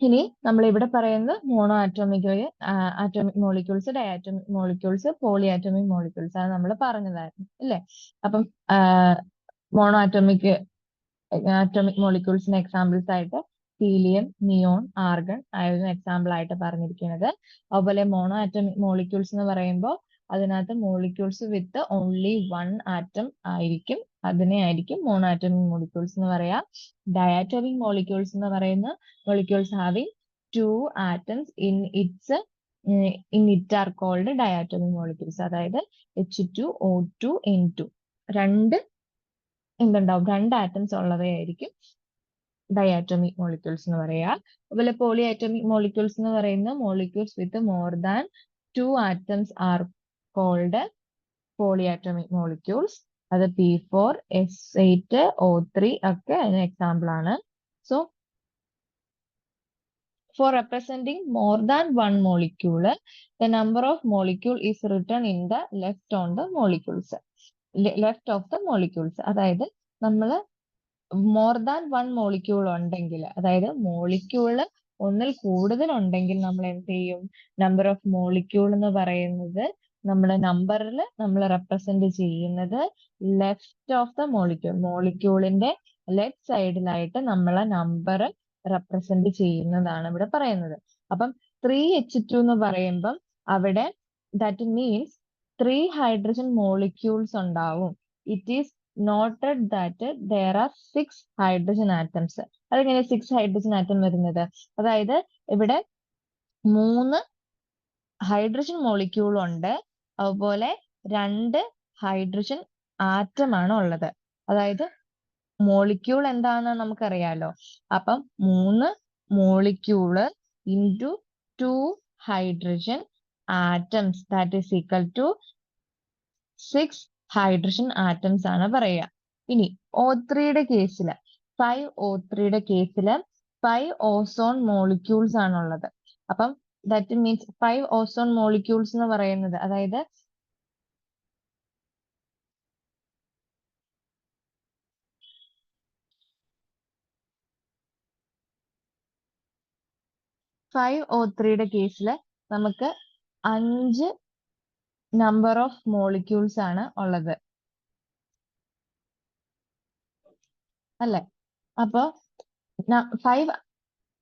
ഇനി നമ്മൾ ഇവിടെ പറയുന്നത് mono atomic atomic molecules, diatomic molecules, poly atomic molecules ആണ് നമ്മൾ പറഞ്ഞതായിരുന്നു അല്ലേ? അപ്പം മോണോ ആറ്റോമിക് മോളിക്യൂൾസിന് എക്സാമ്പിൾസ് ആയിട്ട് ഹീലിയം, നിയോൺ, ആർഗൺ ആയിരുന്നു എക്സാമ്പിൾ ആയിട്ട് പറഞ്ഞിരിക്കുന്നത്. അതുപോലെ മോണോ ആറ്റോമിക് മോളിക്യൂൾസ് എന്ന് പറയുമ്പോൾ അതിനകത്ത് molecules with only one atom ആയിരിക്കും, അതിനെ ആയിരിക്കും മോണോ ആറ്റോമിക് മോളിക്യൂൾസ് എന്ന് പറയാം. ഡയാറ്റോമിക് മോളിക്യൂൾസ് എന്ന് പറയുന്ന molecules having two atoms in it are called diatomic molecules. അതായത് H2O2 N2 രണ്ട് എന്തുണ്ടാവും, രണ്ട് ആറ്റംസ് ഉള്ളവയായിരിക്കും ഡയാറ്റോമിക് മോളിക്യൂൾസ് എന്ന് പറയാ. അതുപോലെ പോളി ആറ്റോമിക് മോളിക്യൂൾസ് എന്ന് പറയുന്ന molecules with more than two atoms are called poly atomic molecules. അത് P4, S8, O3 ഒക്കെ അതിന് എക്സാമ്പിൾ ആണ്. So for representing more than one molecule, the number of molecule is written in the left on the molecules. Left of the molecules. അതായത് നമ്മൾ more than one molecule ഉണ്ടെങ്കിൽ, അതായത് molecule ഒന്നിൽ കൂടുതൽ ഉണ്ടെങ്കിൽ നമ്മൾ എന്ത് ചെയ്യും, നമ്പർ ഓഫ് മോളിക്യൂൾ എന്ന് പറയുന്നത് നമ്മൾ നമ്പറിൽ നമ്മൾ റെപ്രസെന്റ് ചെയ്യുന്നത് ലെഫ്റ്റ് ഓഫ് ദ മോളിക്യൂൾ, മോളിക്യൂളിന്റെ ലെഫ്റ്റ് സൈഡിലായിട്ട് നമ്മളെ നമ്പർ റെപ്രസെന്റ് ചെയ്യുന്നതാണ് ഇവിടെ പറയുന്നത്. അപ്പം 3H2 എന്ന് പറയുമ്പം അവിടെ ദാറ്റ് മീൻസ് 3 ഹൈഡ്രജൻ മോളിക്യൂൾസ് ഉണ്ടാവും. It is noted that there are 6 hydrogen atoms. അതെങ്ങനെ 6 ഹൈഡ്രജൻ ആറ്റം വരുന്നത്? അതായത് ഇവിടെ 3 ഹൈഡ്രജൻ മോളിക്യൂൾ ഉണ്ട്, അതുപോലെ 2 ഹൈഡ്രജൻ ആറ്റം ആണ് ഉള്ളത്. അതായത് മോളിക്യൂൾ എന്താണെന്ന് നമുക്കറിയാലോ. അപ്പം 3 molecule into 2 hydrogen atoms that is equal to 6 hydrogen atoms ആണ് പറയുക. ഇനി O3യുടെ കേസിൽ 5O3യുടെ കേസിൽ 5 ഓസോൺ മോളിക്യൂൾസ് ആണുള്ളത്. അപ്പം ദാറ്റ് മീൻസ് 5 ഓസോൺ മോളിക്യൂൾസ് എന്ന് പറയുന്നത്, അതായത് O3യുടെ കേസിൽ നമുക്ക് 5 നമ്പർ ഓഫ് മോളിക്യൂൾസ് ആണ് ഉള്ളത് അല്ലെ? അപ്പൊ 5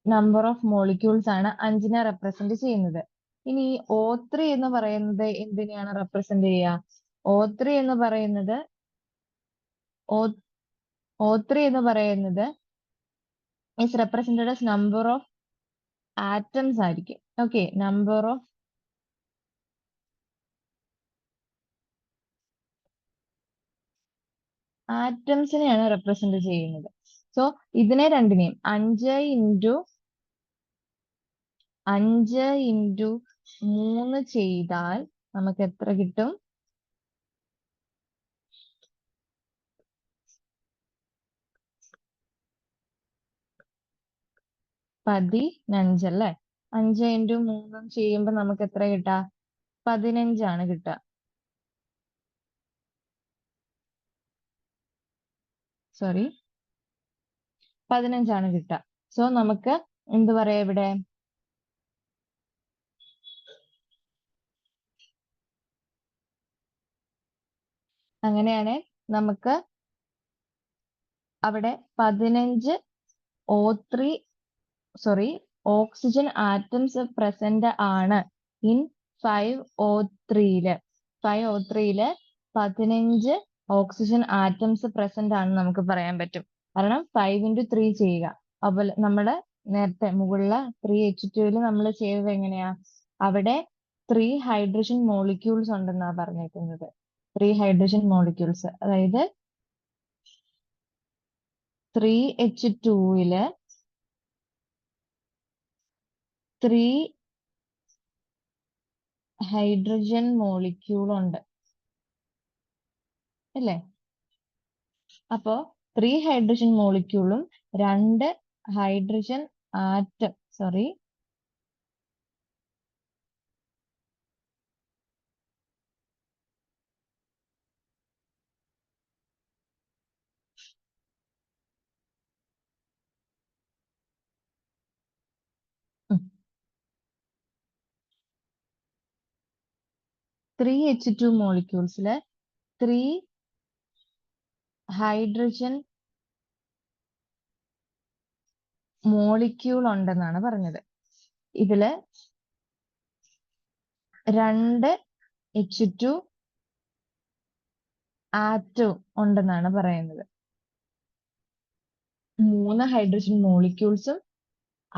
നമ്പർ ഓഫ് മോളിക്യൂൾസ് ആണ് 5നെ റെപ്രസെന്റ് ചെയ്യുന്നത്. ഇനി O3 എന്ന് പറയുന്നത് എന്തിനെയാണ് റെപ്രസെന്റ് ചെയ്യുക? O3 എന്ന് പറയുന്നത് O3 എന്ന് പറയുന്നത് is represented as number of atoms ആയിരിക്കും. ഓക്കെ, നമ്പർ ഓഫ് ആറ്റംസിനെയാണ് റെപ്രസെന്റ് ചെയ്യുന്നത്. സോ ഇതിനെ രണ്ടിനെയും 5 ഇൻറ്റു 3 ചെയ്താൽ നമുക്ക് എത്ര കിട്ടും? 15 അല്ലേ? 5 ഇൻറ്റു 3 ചെയ്യുമ്പോൾ നമുക്ക് എത്ര കിട്ടാ? 15 കിട്ടുക. സോറി, 15 കിട്ടുക. സോ നമുക്ക് എന്ത് പറയാ ഇവിടെ? അങ്ങനെയാണെ നമുക്ക് അവിടെ 15 O3 sorry oxygen atoms present ആണ് ഇൻ 5O3യില്. 5O3യില് 15 ഓക്സിജൻ ആറ്റംസ് പ്രസന്റ് ആണെന്ന് നമുക്ക് പറയാൻ പറ്റും. കാരണം 5 ഇൻറ്റു 3 ചെയ്യുക. അതുപോലെ നമ്മള് നേരത്തെ മുകളിലെ 3H2ല് നമ്മൾ ചെയ്തത് എങ്ങനെയാ? അവിടെ 3 ഹൈഡ്രജൻ മോളിക്യൂൾസ് ഉണ്ടെന്നാ പറഞ്ഞേക്കുന്നത്. 3 ഹൈഡ്രജൻ മോളിക്യൂൾസ്, അതായത് 3H2ല് 3 ഹൈഡ്രജൻ മോളിക്യൂൾ ഉണ്ട് അല്ലേ? അപ്പോ 3 ഹൈഡ്രജൻ മോളിക്യൂളും 2 ഹൈഡ്രജൻ ആറ്റം സോറി 3H2 മോളിക്യൂൾസില് 3 ഹൈഡ്രജൻ മോളിക്യൂൾ ഉണ്ടെന്നാണ് പറഞ്ഞത്. ഇതില് 2H2 ആറ്റം ഉണ്ടെന്നാണ് പറയുന്നത്. 3 ഹൈഡ്രജൻ മോളിക്യൂൾസും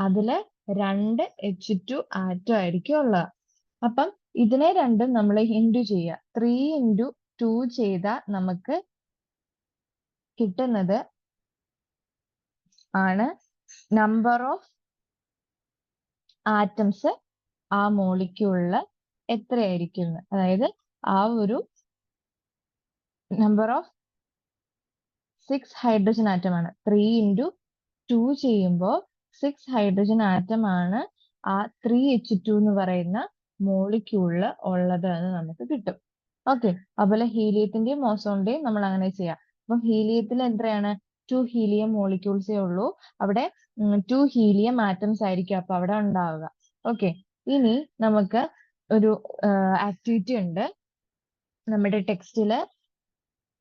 അതില് 2H2 ആറ്റം ആയിരിക്കും ഉള്ളത്. അപ്പം ഇതിനെ രണ്ടും നമ്മൾ ഇൻറ്റു ചെയ്യുക. 3 × 2 ചെയ്താൽ നമുക്ക് കിട്ടുന്നത് ആണ് നമ്പർ ഓഫ് ആറ്റംസ് ആ മോളിക്യൂളില് എത്രയായിരിക്കും. അതായത് ആ ഒരു നമ്പർ ഓഫ് 6 ഹൈഡ്രജൻ ആറ്റം ആണ്. 3 × 2 ചെയ്യുമ്പോൾ 6 ഹൈഡ്രജൻ ആറ്റം ആണ് ആ 3H2 എന്ന് പറയുന്ന മോളിക്യൂളില് ഉള്ളത് എന്ന് നമുക്ക് കിട്ടും. ഓക്കെ, അതുപോലെ ഹീലിയത്തിന്റെയും ഓസോണിന്റെയും നമ്മൾ അങ്ങനെ ചെയ്യാം. അപ്പം ഹീലിയത്തിൽ എത്രയാണ്? 2 ഹീലിയം മോളിക്യൂൾസേ ഉള്ളൂ. അവിടെ 2 ഹീലിയം ആറ്റംസ് ആയിരിക്കും അപ്പൊ അവിടെ ഉണ്ടാവുക. ഓക്കെ, ഇനി നമുക്ക് ഒരു ആക്ടിവിറ്റി ഉണ്ട് നമ്മുടെ ടെക്സ്റ്റില്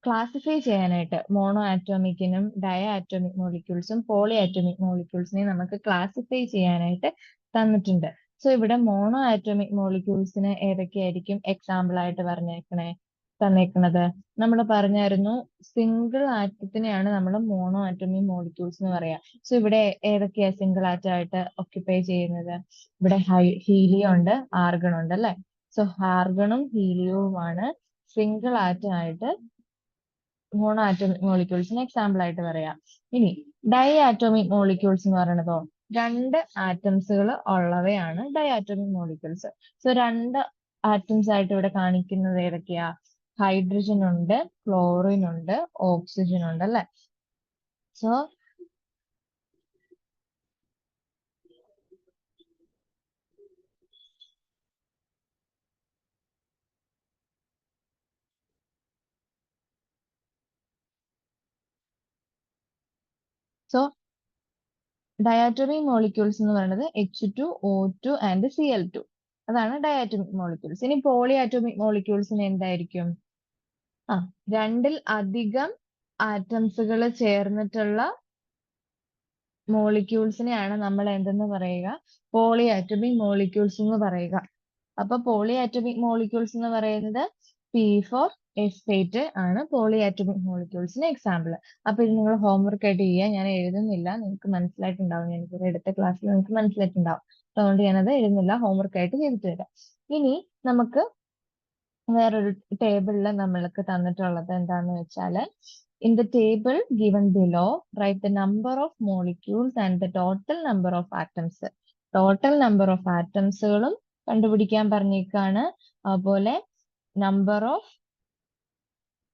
ക്ലാസിഫൈ ചെയ്യാനായിട്ട്. മോണോ ആറ്റോമിക്കിനും ഡയ ആറ്റോമിക് മോളിക്യൂൾസും പോളി ആറ്റോമിക് മോളിക്യൂൾസിനെയും നമുക്ക് ക്ലാസിഫൈ ചെയ്യാനായിട്ട് തന്നിട്ടുണ്ട്. സോ ഇവിടെ മോണോ ആറ്റോമിക് മോളിക്യൂൾസിന് ഏതൊക്കെയായിരിക്കും എക്സാമ്പിൾ ആയിട്ട് തന്നേക്കുന്നത്? നമ്മൾ പറഞ്ഞായിരുന്നു സിംഗിൾ ആറ്റത്തിനെയാണ് നമ്മൾ മോണോ ആറ്റോമിക് മോളിക്യൂൾസ് എന്ന് പറയാ. സോ ഇവിടെ ഏതൊക്കെയാ സിംഗിൾ ആറ്റം ആയിട്ട് ഓക്യുപ്പൈ ചെയ്യുന്നത്? ഇവിടെ ഹീലിയം ഉണ്ട്, ആർഗൺ ഉണ്ട് അല്ലെ? സോ ആർഗണും ഹീലിയവുമാണ് സിംഗിൾ ആറ്റം ആയിട്ട് മോണോ ആറ്റോമിക് മോളിക്യൂൾസിന് എക്സാമ്പിൾ ആയിട്ട് പറയാം. ഇനി ഡൈ ആറ്റോമിക് മോളിക്യൂൾസ് എന്ന് പറയുന്നതോ 2 ആറ്റംസുകൾ ഉള്ളവയാണ് di atomic molecules. So 2 atoms ആയിട്ട് ഇവിടെ കാണിക്കുന്നത് ഏതൊക്കെയാ? ഹൈഡ്രജൻ ഉണ്ട്, ക്ലോറിൻ ഉണ്ട്, ഓക്സിജൻ ഉണ്ട് അല്ലെ? സോ ഡയാറ്റോമിക് മോളിക്യൂൾസ് എന്ന് പറയുന്നത് H2O2 ആൻഡ് Cl2. അതാണ് ഡയാറ്റോമിക് മോളിക്യൂൾസ്. ഇനി പോളി ആറ്റോമിക് മോളിക്യൂൾസിന് എന്തായിരിക്കും? രണ്ടിൽ അധികം ആറ്റംസുകൾ ചേർന്നിട്ടുള്ള മോളിക്യൂൾസിനെയാണ് നമ്മൾ എന്തെന്ന് പറയുക? പോളി ആറ്റോമിക് മോളിക്യൂൾസ് എന്ന് പറയുക. അപ്പൊ പോളി ആറ്റോമിക് മോളിക്യൂൾസ് എന്ന് പറയുന്നത് P4S8 ആണ് പോളി ആറ്റോമിക് മോളിക്യൂൾസിന് എക്സാമ്പിൾ. അപ്പൊ ഇത് നിങ്ങൾ ഹോംവർക്ക് ആയിട്ട് ചെയ്യുക. ഞാൻ എഴുതുന്നില്ല, നിങ്ങൾക്ക് മനസ്സിലായിട്ടുണ്ടാവും. ഞാനിത് എടുത്ത ക്ലാസ്സിൽ നിങ്ങൾക്ക് മനസ്സിലായിട്ടുണ്ടാവും. അതുകൊണ്ട് ഞാനത് എഴുതുന്നില്ല, ഹോംവർക്ക് ആയിട്ട് ചെയ്തിട്ട് തരാം. ഇനി നമുക്ക് വേറൊരു ടേബിളിൽ നമ്മൾക്ക് തന്നിട്ടുള്ളത് എന്താന്ന് വെച്ചാല്, in the table given below, write the number of molecules and the total number of atoms. Total number of ആറ്റംസുകളും കണ്ടുപിടിക്കാൻ പറഞ്ഞേക്കാണ്. അതുപോലെ നമ്പർ ഓഫ്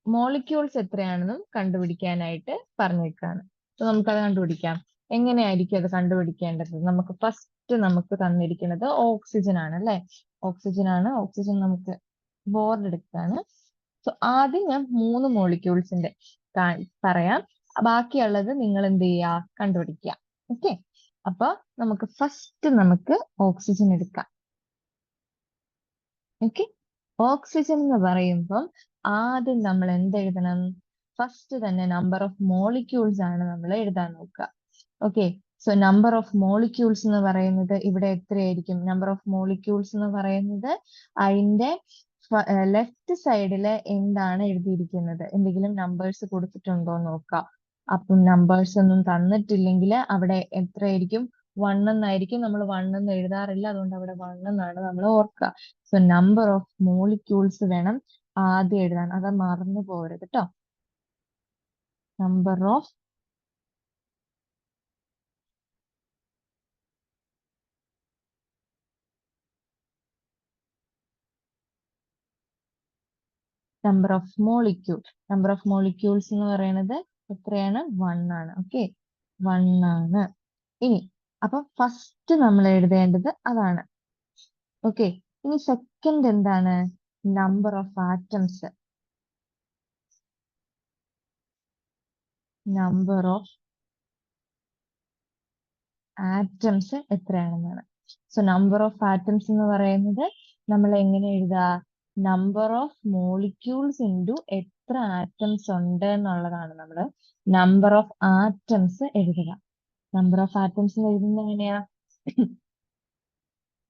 മോളിക്യൂൾസ് എത്രയാണെന്നും കണ്ടുപിടിക്കാനായിട്ട് പറഞ്ഞേക്കാണ്. അപ്പൊ നമുക്കത് കണ്ടുപിടിക്കാം. എങ്ങനെയായിരിക്കും അത് കണ്ടുപിടിക്കേണ്ടത്? നമുക്ക് ഫസ്റ്റ് നമുക്ക് തന്നിരിക്കുന്നത് ഓക്സിജൻ ആണ് അല്ലെ? ഓക്സിജൻ ആണ്. ഓക്സിജൻ നമുക്ക് ബോർഡ് എടുക്കാണ്. സോ ആദ്യം ഞാൻ 3 മോളിക്യൂൾസിന്റെ പറയാം. ബാക്കിയുള്ളത് നിങ്ങൾ എന്ത് ചെയ്യുക? കണ്ടുപിടിക്കുക. ഓക്കെ, അപ്പൊ നമുക്ക് ഫസ്റ്റ് നമുക്ക് ഓക്സിജൻ എടുക്കാം. ഓക്കെ, ഓക്സിജൻ എന്ന് പറയുമ്പം ആദ്യം നമ്മൾ എന്ത് എഴുതണം? ഫസ്റ്റ് തന്നെ നമ്പർ ഓഫ് മോളിക്യൂൾസ് ആണ് നമ്മൾ എഴുതാൻ നോക്കുക. Okay, so number of molecules എന്ന് പറയുന്നത് ഇവിടെ എത്രയായിരിക്കും? നമ്പർ ഓഫ് മോളിക്യൂൾസ് എന്ന് പറയുന്നത് അതിന്റെ ലെഫ്റ്റ് സൈഡില് എന്താണ് എഴുതിയിരിക്കുന്നത്? എന്തെങ്കിലും നമ്പേഴ്സ് കൊടുത്തിട്ടുണ്ടോ എന്ന് നോക്കാം. അപ്പം നമ്പേഴ്സ് ഒന്നും തന്നിട്ടില്ലെങ്കിൽ അവിടെ എത്രയായിരിക്കും? 1 എന്നായിരിക്കും. നമ്മൾ 1 എന്ന് എഴുതാറില്ല, അതുകൊണ്ട് അവിടെ 1 എന്നാണ് നമ്മൾ ഓർക്കുക. സോ നമ്പർ ഓഫ് മോളിക്യൂൾസ് വേണം ആദ്യം എഴുതാൻ. അത് മറന്നു പോകരുത് കേട്ടോ. Number of molecule. Number of molecules എന്ന് പറയുന്നത് എത്രയാണ്? 1 ആണ്. ഓക്കെ, 1 ആണ്. ഇനി അപ്പൊ ഫസ്റ്റ് നമ്മൾ എഴുതേണ്ടത് അതാണ്. ഓക്കെ, ഇനി സെക്കൻഡ് എന്താണ്? Number of atoms. Number of atoms എത്രയാണെന്നാണ്. സോ നമ്പർ ഓഫ് ആറ്റംസ് എന്ന് പറയുന്നത് നമ്മൾ എങ്ങനെ എഴുതാ? നമ്പർ ഓഫ് മോളിക്യൂൾസ് ഇൻറ്റു എത്ര ആറ്റംസ് ഉണ്ട് എന്നുള്ളതാണ് നമ്മൾ നമ്പർ ഓഫ് ആറ്റംസ് എഴുതുക. നമ്പർ ഓഫ് ആറ്റംസ് എഴുതുന്നത് എങ്ങനെയാ?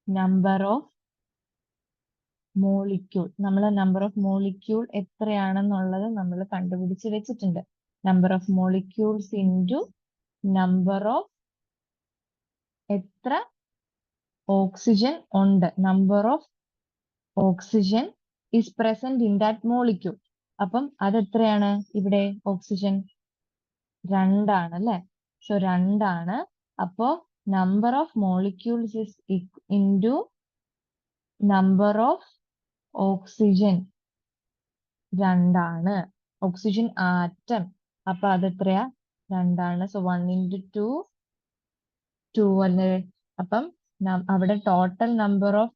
നമ്പർ ഓഫ് മോളിക്യൂൾ, നമ്മൾ നമ്പർ ഓഫ് മോളിക്യൂൾ എത്രയാണെന്നുള്ളത് നമ്മൾ കണ്ടുപിടിച്ച് വെച്ചിട്ടുണ്ട്. Number of molecules into number of എത്ര ഓക്സിജൻ ഉണ്ട്, number of oxygen is present in that molecule. അപ്പം അതെത്രയാണ്? ഇവിടെ ഓക്സിജൻ 2 ആണ് അല്ലെ? സോ 2 ആണ്. അപ്പോ number of molecules is into number of oxygen 2 ആണ്. Oxygen atom. അപ്പൊ അതെത്രയാ? 2 ആണ്. സോ 1 ഇൻറ്റു 2 2 അല്ലേ? അപ്പം അവിടെ ടോട്ടൽ നമ്പർ ഓഫ്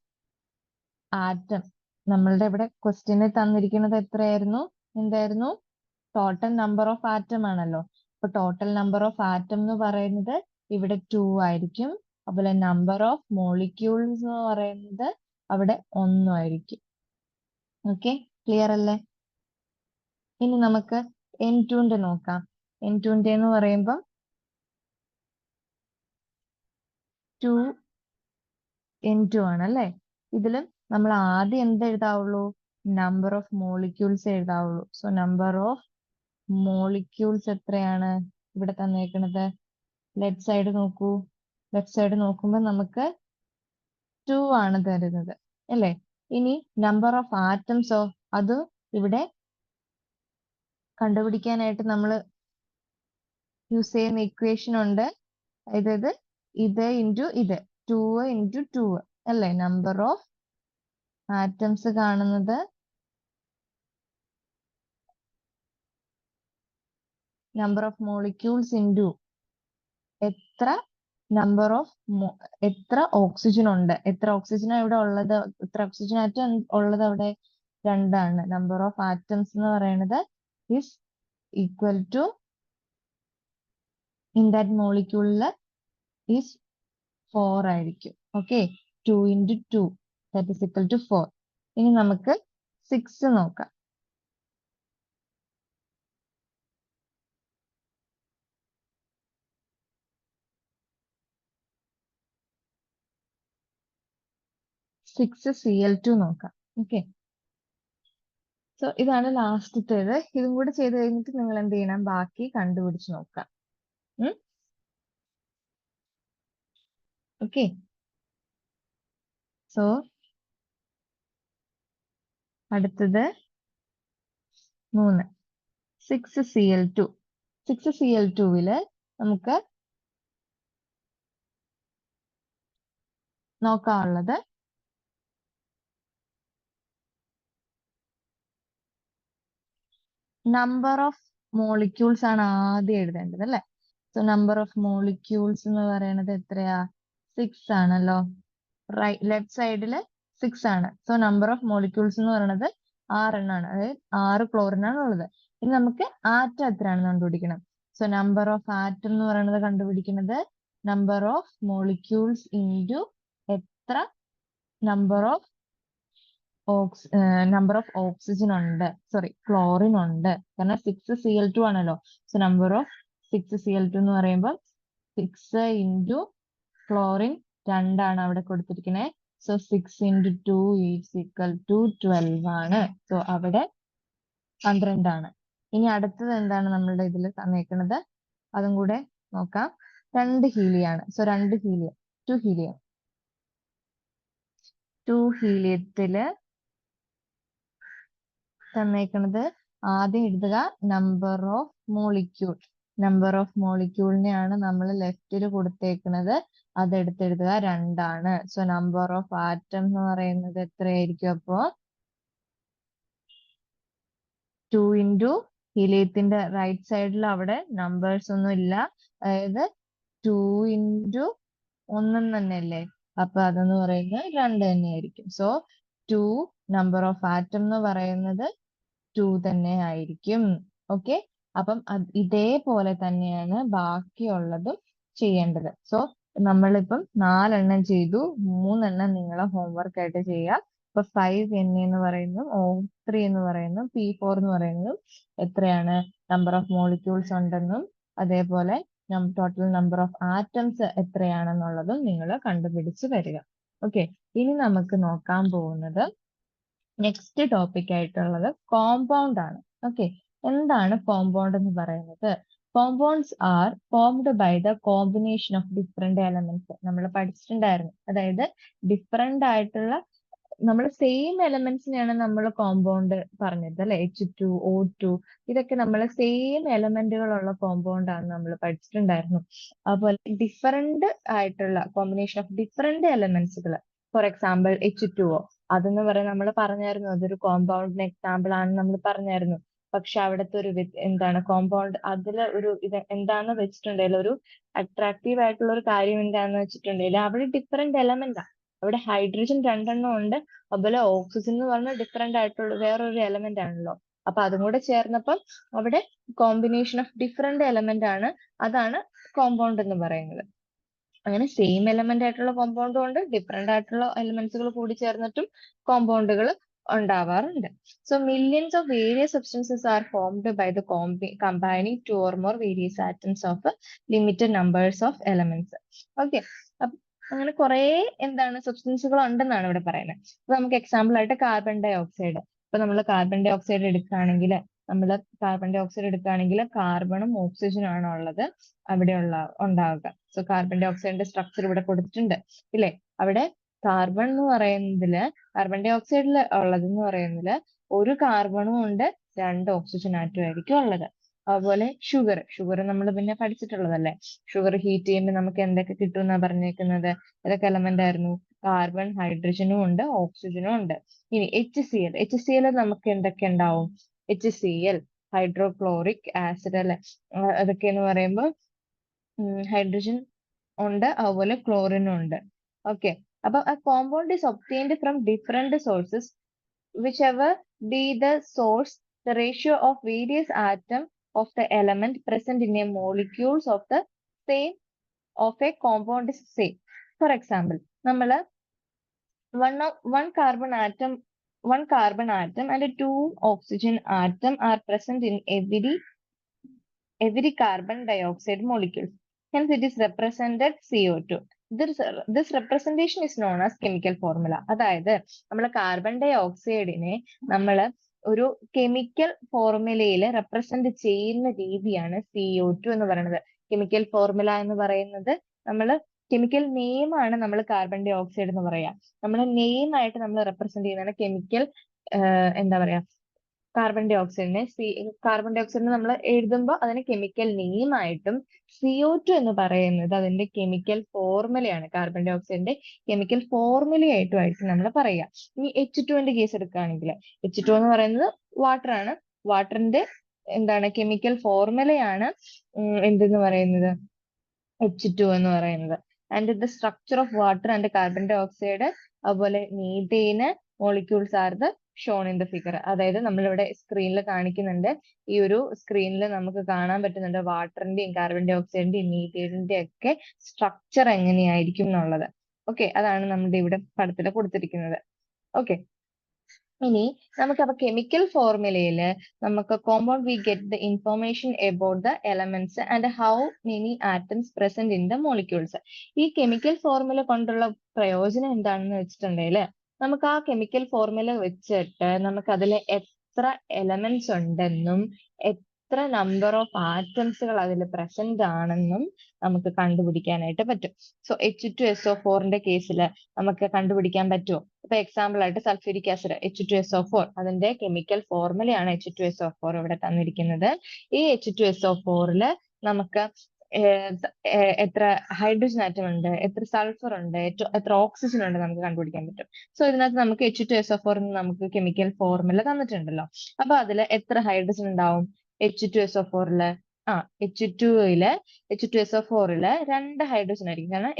ആറ്റം, നമ്മളുടെ ഇവിടെ ക്വസ്റ്റ്യനിൽ തന്നിരിക്കുന്നത് എത്രയായിരുന്നു? എന്തായിരുന്നു? ടോട്ടൽ നമ്പർ ഓഫ് ആറ്റം ആണല്ലോ. അപ്പൊ ടോട്ടൽ നമ്പർ ഓഫ് ആറ്റം എന്ന് പറയുന്നത് ഇവിടെ 2 ആയിരിക്കും. അതുപോലെ നമ്പർ ഓഫ് മോളിക്യൂൾസ് എന്ന് പറയുന്നത് അവിടെ 1 ആയിരിക്കും. ഓക്കെ, ക്ലിയർ അല്ലേ? ഇനി നമുക്ക് N2 നോക്കാം. N2 എന്ന് പറയുമ്പോൾ 2N2 ആണ് അല്ലേ? ഇതിലും നമ്മൾ ആദ്യം എന്ത് എഴുതാവുള്ളൂ? നമ്പർ ഓഫ് മോളിക്യൂൾസ് എഴുതാവുള്ളൂ. സോ നമ്പർ ഓഫ് മോളിക്യൂൾസ് എത്രയാണ് ഇവിടെ തന്നേക്കുന്നത്? ലെഫ്റ്റ് സൈഡ് നോക്കൂ. ലെഫ്റ്റ് സൈഡ് നോക്കുമ്പോൾ നമുക്ക് 2 ആണ് തരുന്നത് അല്ലേ? ഇനി നമ്പർ ഓഫ് ആറ്റംസോ, അത് ഇവിടെ കണ്ടുപിടിക്കാനായിട്ട് നമ്മൾ യൂസ് ചെയ്യുന്ന ഇക്വേഷൻ ഉണ്ട്. അതായത് ഇത് ഇൻറ്റു ഇത് 2 ഇൻറ്റു 2 അല്ലേ? നമ്പർ ഓഫ് ആറ്റംസ് കാണുന്നത് നമ്പർ ഓഫ് മോളിക്യൂൾസ് ഇൻറ്റു എത്ര നമ്പർ ഓഫ് എത്ര ഓക്സിജൻ ഉണ്ട്, എത്ര ഓക്സിജൻ ഇവിടെ ഉള്ളത്, എത്ര ഓക്സിജൻ ആറ്റം ഉള്ളത് അവിടെ 2 ആണ്. നമ്പർ ഓഫ് ആറ്റംസ് എന്ന് പറയുന്നത് is equal to in that മോളിക്യൂളിൽ ഈസ് 4 ആയിരിക്കും. Okay, 2 into 2 that is equal to 4. ഇനി നമുക്ക് 6 നോക്കാം. Cl2 നോക്കാം. ഓക്കെ, സോ ഇതാണ് ലാസ്റ്റത്തേത്. ഇതും കൂടെ ചെയ്ത് കഴിഞ്ഞിട്ട് നിങ്ങൾ എന്ത് ചെയ്യണം? ബാക്കി കണ്ടുപിടിച്ച് നോക്കാം. ഓക്കെ, സോ അടുത്തത് 3 6Cl2. 6Cl2 നമുക്ക് നോക്കാനുള്ളത് നമ്പർ ഓഫ് മോളിക്യൂൾസ് ആണ് ആദ്യം എഴുതേണ്ടത് അല്ലെ? സോ നമ്പർ ഓഫ് മോളിക്യൂൾസ് എന്ന് പറയുന്നത് എത്രയാ? 6 ആണല്ലോ. ലെഫ്റ്റ് സൈഡില് 6 ആണ്. സോ നമ്പർ ഓഫ് മോളിക്യൂൾസ് എന്ന് പറയുന്നത് 6 എണ്ണാണ്. അതായത് 6 ക്ലോറിൻ ആണ് ഉള്ളത്. ഇനി നമുക്ക് ആറ്റം എത്രയാണെന്ന് കണ്ടുപിടിക്കണം. സോ നമ്പർ ഓഫ് ആറ്റം എന്ന് പറയുന്നത് കണ്ടുപിടിക്കുന്നത് നമ്പർ ഓഫ് മോളിക്യൂൾസ് ഇൻറ്റു എത്ര നമ്പർ ഓഫ് ഓക്സിജൻ ഉണ്ട്, സോറി ക്ലോറിൻ ഉണ്ട്. കാരണം 6Cl2 ആണല്ലോ. സോ നമ്പർ ഓഫ് 6Cl2 എന്ന് പറയുമ്പോൾ 6 ഇൻറ്റു ക്ലോറിൻ 2 ആണ് അവിടെ കൊടുത്തിരിക്കുന്നത്. So 6 into 2 is equal to 12 ആണ്. സോ അവിടെ 12 ആണ്. ഇനി അടുത്തത് എന്താണ് നമ്മളുടെ ഇതിൽ തന്നേക്കുന്നത്? അതും കൂടെ നോക്കാം. 2 ഹീലിയാണ്. So 2 helium, 2 helium. 2 ഹീലിയത്തില് തന്നേക്കുന്നത് ആദ്യം എഴുതുക number of molecule. Number of മോളിക്യൂളിനെയാണ് നമ്മൾ ലെഫ്റ്റിൽ കൊടുത്തേക്കുന്നത്. അതെടുത്തെഴുതുക 2 ആണ്. സോ നമ്പർ ഓഫ് ആറ്റം എന്ന് പറയുന്നത് എത്രയായിരിക്കും? അപ്പോ 2 ഇൻറ്റു ഹീലിയത്തിന്റെ റൈറ്റ് സൈഡിൽ അവിടെ നമ്പേഴ്സ് ഒന്നും ഇല്ല. അതായത് 2 ഇൻറ്റു 1 തന്നെയല്ലേ? അപ്പൊ അതെന്ന് പറയുന്നത് 2 തന്നെയായിരിക്കും. സോ 2 നമ്പർ ഓഫ് ആറ്റം എന്ന് പറയുന്നത് 2 തന്നെ ആയിരിക്കും. ഓക്കെ, അപ്പം ഇതേപോലെ തന്നെയാണ് ബാക്കിയുള്ളതും ചെയ്യേണ്ടത്. സോ നമ്മളിപ്പം 4 എണ്ണം ചെയ്തു. 3 എണ്ണം നിങ്ങളെ ഹോംവർക്ക് ആയിട്ട് ചെയ്യുക. ഇപ്പൊ 5Na എന്ന് പറയുന്നു, O3 എന്ന് പറയുന്നു, P4 എന്ന് പറയുന്നതും എത്രയാണ് നമ്പർ ഓഫ് മോളിക്യൂൾസ് ഉണ്ടെന്നും അതേപോലെ ടോട്ടൽ നമ്പർ ഓഫ് ആറ്റംസ് എത്രയാണെന്നുള്ളതും നിങ്ങൾ കണ്ടുപിടിച്ച് വരിക. ഓക്കെ, ഇനി നമുക്ക് നോക്കാൻ പോകുന്നത് നെക്സ്റ്റ് ടോപ്പിക് ആയിട്ടുള്ളത് കോമ്പൗണ്ട് ആണ്. ഓക്കെ, എന്താണ് കോമ്പൗണ്ട് എന്ന് പറയുന്നത്? Compounds are formed by the combination of different elements. നമ്മൾ പഠിച്ചിട്ടുണ്ടായിരുന്നു. അതായത് ഡിഫറെന്റ് ആയിട്ടുള്ള നമ്മൾ സെയിം എലമെന്റ്സിനെയാണ് നമ്മൾ കോമ്പൗണ്ട് പറഞ്ഞത് അല്ലെ. H2O2 ഇതൊക്കെ നമ്മൾ സെയിം എലമെന്റുകളുള്ള കോമ്പൗണ്ട് ആണ് നമ്മൾ പഠിച്ചിട്ടുണ്ടായിരുന്നു. അതുപോലെ ഡിഫറെന്റ് ആയിട്ടുള്ള കോമ്പിനേഷൻ ഓഫ് ഡിഫറെന്റ് എലമെന്റ്സുകൾ, ഫോർ എക്സാമ്പിൾ H2O, അതെന്ന് പറയാൻ നമ്മൾ പറഞ്ഞായിരുന്നു അതൊരു കോമ്പൗണ്ടിന് എക്സാമ്പിൾ ആണെന്ന് നമ്മൾ പറഞ്ഞായിരുന്നു. പക്ഷെ അവിടുത്തെ ഒരു എന്താണ് കോമ്പൗണ്ട്, അതിൽ ഒരു ഇത് എന്താന്ന് വെച്ചിട്ടുണ്ടെങ്കിൽ ഒരു അട്രാക്റ്റീവ് ആയിട്ടുള്ള ഒരു കാര്യം എന്താന്ന് വെച്ചിട്ടുണ്ടെങ്കിൽ അവിടെ ഡിഫറെന്റ് എലമെന്റ് ആണ്. അവിടെ ഹൈഡ്രജൻ 2 ഉണ്ട്, അതുപോലെ ഓക്സിജൻ എന്ന് പറഞ്ഞ ഡിഫറെന്റ് ആയിട്ടുള്ള വേറൊരു എലമെന്റ് ആണല്ലോ. അപ്പൊ അതും കൂടെ ചേർന്നപ്പം അവിടെ കോമ്പിനേഷൻ ഓഫ് ഡിഫറെന്റ് എലമെന്റ് ആണ്, അതാണ് കോമ്പൗണ്ട് എന്ന് പറയുന്നത്. അങ്ങനെ സെയിം എലമെന്റ് ആയിട്ടുള്ള കോമ്പൗണ്ടും ഉണ്ട്, ഡിഫറെന്റ് ആയിട്ടുള്ള എലമെന്റ്സുകൾ കൂടി ചേർന്നിട്ടും കോമ്പൗണ്ടുകൾ ഉണ്ടാവാറുണ്ട്. So millions of various substances are formed by the combining 2 or more various atoms of limited numbers of elements. Okay, അങ്ങനെ കുറെ എന്താണ് സബ്സ്റ്റൻസുകൾ ഉണ്ടെന്നാണ് ഇവിടെ പറയുന്നത്. അപ്പൊ നമുക്ക് എക്സാമ്പിൾ ആയിട്ട് കാർബൺ ഡൈ ഓക്സൈഡ്. ഇപ്പൊ നമ്മൾ കാർബൺ ഡൈ ഓക്സൈഡ് എടുക്കുകയാണെങ്കിൽ കാർബണും ഓക്സിജനും ആണ് ഉള്ളത് അവിടെ ഉണ്ടാവുക. സോ കാർബൺ ഡൈ ഓക്സൈഡിന്റെ സ്ട്രക്ചർ ഇവിടെ കൊടുത്തിട്ടുണ്ട് ഇല്ലേ. അവിടെ കാർബൺ ഡൈ ഓക്സൈഡിൽ ഉള്ളതെന്ന് പറയുന്നതില് ഒരു കാർബണും ഉണ്ട്, 2 ഓക്സിജൻ ആറ്റവും ആയിരിക്കും ഉള്ളത്. അതുപോലെ ഷുഗർ നമ്മൾ പിന്നെ പഠിച്ചിട്ടുള്ളതല്ലേ. ഷുഗർ ഹീറ്റ് ചെയ്യുമ്പോൾ നമുക്ക് എന്തൊക്കെ കിട്ടും എന്നാ പറഞ്ഞേക്കുന്നത്? ഏതൊക്കെ എലമെന്റ് ആയിരുന്നു? കാർബൺ, ഹൈഡ്രജനും ഉണ്ട്, ഓക്സിജനും ഉണ്ട്. ഇനി HCl നമുക്ക് എന്തൊക്കെ ഉണ്ടാവും? HCl ഹൈഡ്രോക്ലോറിക് ആസിഡ് അല്ലെ. അതൊക്കെ എന്ന് പറയുമ്പോൾ ഹൈഡ്രജൻ ഉണ്ട്, അതുപോലെ ക്ലോറിനും ഉണ്ട്. ഓക്കെ, അപ്പൊ a compound is obtained from different sources. Whichever be the source, the ratio of various atoms of the element present in a molecules of the same of a compound is same. For example, നമ്മൾ one carbon atom and 2 oxygen atom are present in every carbon dioxide molecule. Hence, it is represented CO2. This representation is known as chemical formula. അതായത് നമ്മൾ carbon dye ഓക്സൈഡിനെ നമ്മൾ ഒരു chemical ഫോർമുലയിൽ represent ചെയ്യുന്ന രീതിയാണ് CO2 എന്ന് പറയുന്നത്. കെമിക്കൽ ഫോർമുല എന്ന് പറയുന്നത് കെമിക്കൽ നെയിം ആണ് നമ്മൾ കാർബൺ ഡൈ ഓക്സൈഡ് എന്ന് പറയാ. നമ്മൾ നെയിം ആയിട്ട് നമ്മൾ റെപ്രസെന്റ് ചെയ്യുന്നതാണ് കെമിക്കൽ എന്താ പറയാ കാർബൺ ഡൈ ഓക്സൈഡിനെ നമ്മൾ എഴുതുമ്പോൾ അതിന് കെമിക്കൽ നെയിം ആയിട്ടും CO2 എന്ന് പറയുന്നത് അതിന്റെ കെമിക്കൽ ഫോർമുലയാണ്. കാർബൺ ഡൈ ഓക്സൈഡിന്റെ കെമിക്കൽ ഫോർമുലയായിട്ടുമായിട്ട് നമ്മൾ പറയാ. ഇനി H2ന്റെ കേസ് എടുക്കുകയാണെങ്കിൽ H2 എന്ന് പറയുന്നത് വാട്ടർ ആണ്. വാട്ടറിന്റെ കെമിക്കൽ ഫോർമുലയാണ് എന്തെന്ന് പറയുന്നത്? H2 എന്ന് പറയുന്നത്. And the structure of water and carbon dioxide അതുപോലെ methane molecules are the shown in the figure. അതായത് നമ്മളിവിടെ സ്ക്രീനിൽ കാണിക്കുന്നുണ്ട്. ഈ ഒരു സ്ക്രീനിൽ നമുക്ക് കാണാൻ പറ്റുന്നുണ്ട് വാട്ടറിന്റെയും കാർബൺ ഡൈ ഓക്സൈഡിന്റെയും മീഥേനിന്റെയും ഒക്കെ സ്ട്രക്ചർ എങ്ങനെയായിരിക്കും എന്നുള്ളത്. ഓക്കെ, അതാണ് നമ്മുടെ ഇവിടെ പടത്തിൽ കൊടുത്തിരിക്കുന്നത്. ഓക്കെ, ഇനി നമുക്കപ്പോ കെമിക്കൽ ഫോർമുലയിൽ നമുക്ക് compound we get the information about the elements and how many atoms present in the molecules. ഈ കെമിക്കൽ ഫോർമുല കൊണ്ടുള്ള പ്രയോജനം എന്താണെന്ന് വെച്ചിട്ടുണ്ടെങ്കിൽ നമുക്ക് ആ കെമിക്കൽ ഫോർമുല വെച്ചിട്ട് നമുക്ക് അതിൽ എത്ര എലമെന്റ്സ് ഉണ്ടെന്നും എത്ര നമ്പർ ഓഫ് ആറ്റംസുകൾ അതിൽ പ്രസന്റ് ആണെന്നും നമുക്ക് കണ്ടുപിടിക്കാനായിട്ട് പറ്റും. സോ H2SO4ന്റെ കേസിൽ നമുക്ക് കണ്ടുപിടിക്കാൻ പറ്റുമോ? ഇപ്പൊ എക്സാമ്പിൾ ആയിട്ട് സൾഫ്യൂരിക് ആസിഡ് H2SO4, അതിന്റെ കെമിക്കൽ ഫോർമുലയാണ് H2SO4 ഇവിടെ തന്നിരിക്കുന്നത്. ഈ H2SO4ൽ നമുക്ക് എത്ര ഹൈഡ്രജൻ ആറ്റം ഉണ്ട്, എത്ര സൾഫർ ഉണ്ട്, എത്ര ഓക്സിജൻ ഉണ്ട് നമുക്ക് കണ്ടുപിടിക്കാൻ പറ്റും. സോ ഇതിനകത്ത് നമുക്ക് H2SO4 നമുക്ക് കെമിക്കൽ ഫോർമുല തന്നിട്ടുണ്ടല്ലോ. അപ്പൊ അതിൽ എത്ര ഹൈഡ്രജൻ ഉണ്ടാവും? H2SO4ല് H2SO4ല് 2 ഹൈഡ്രജൻ ആയിരിക്കും. കാരണം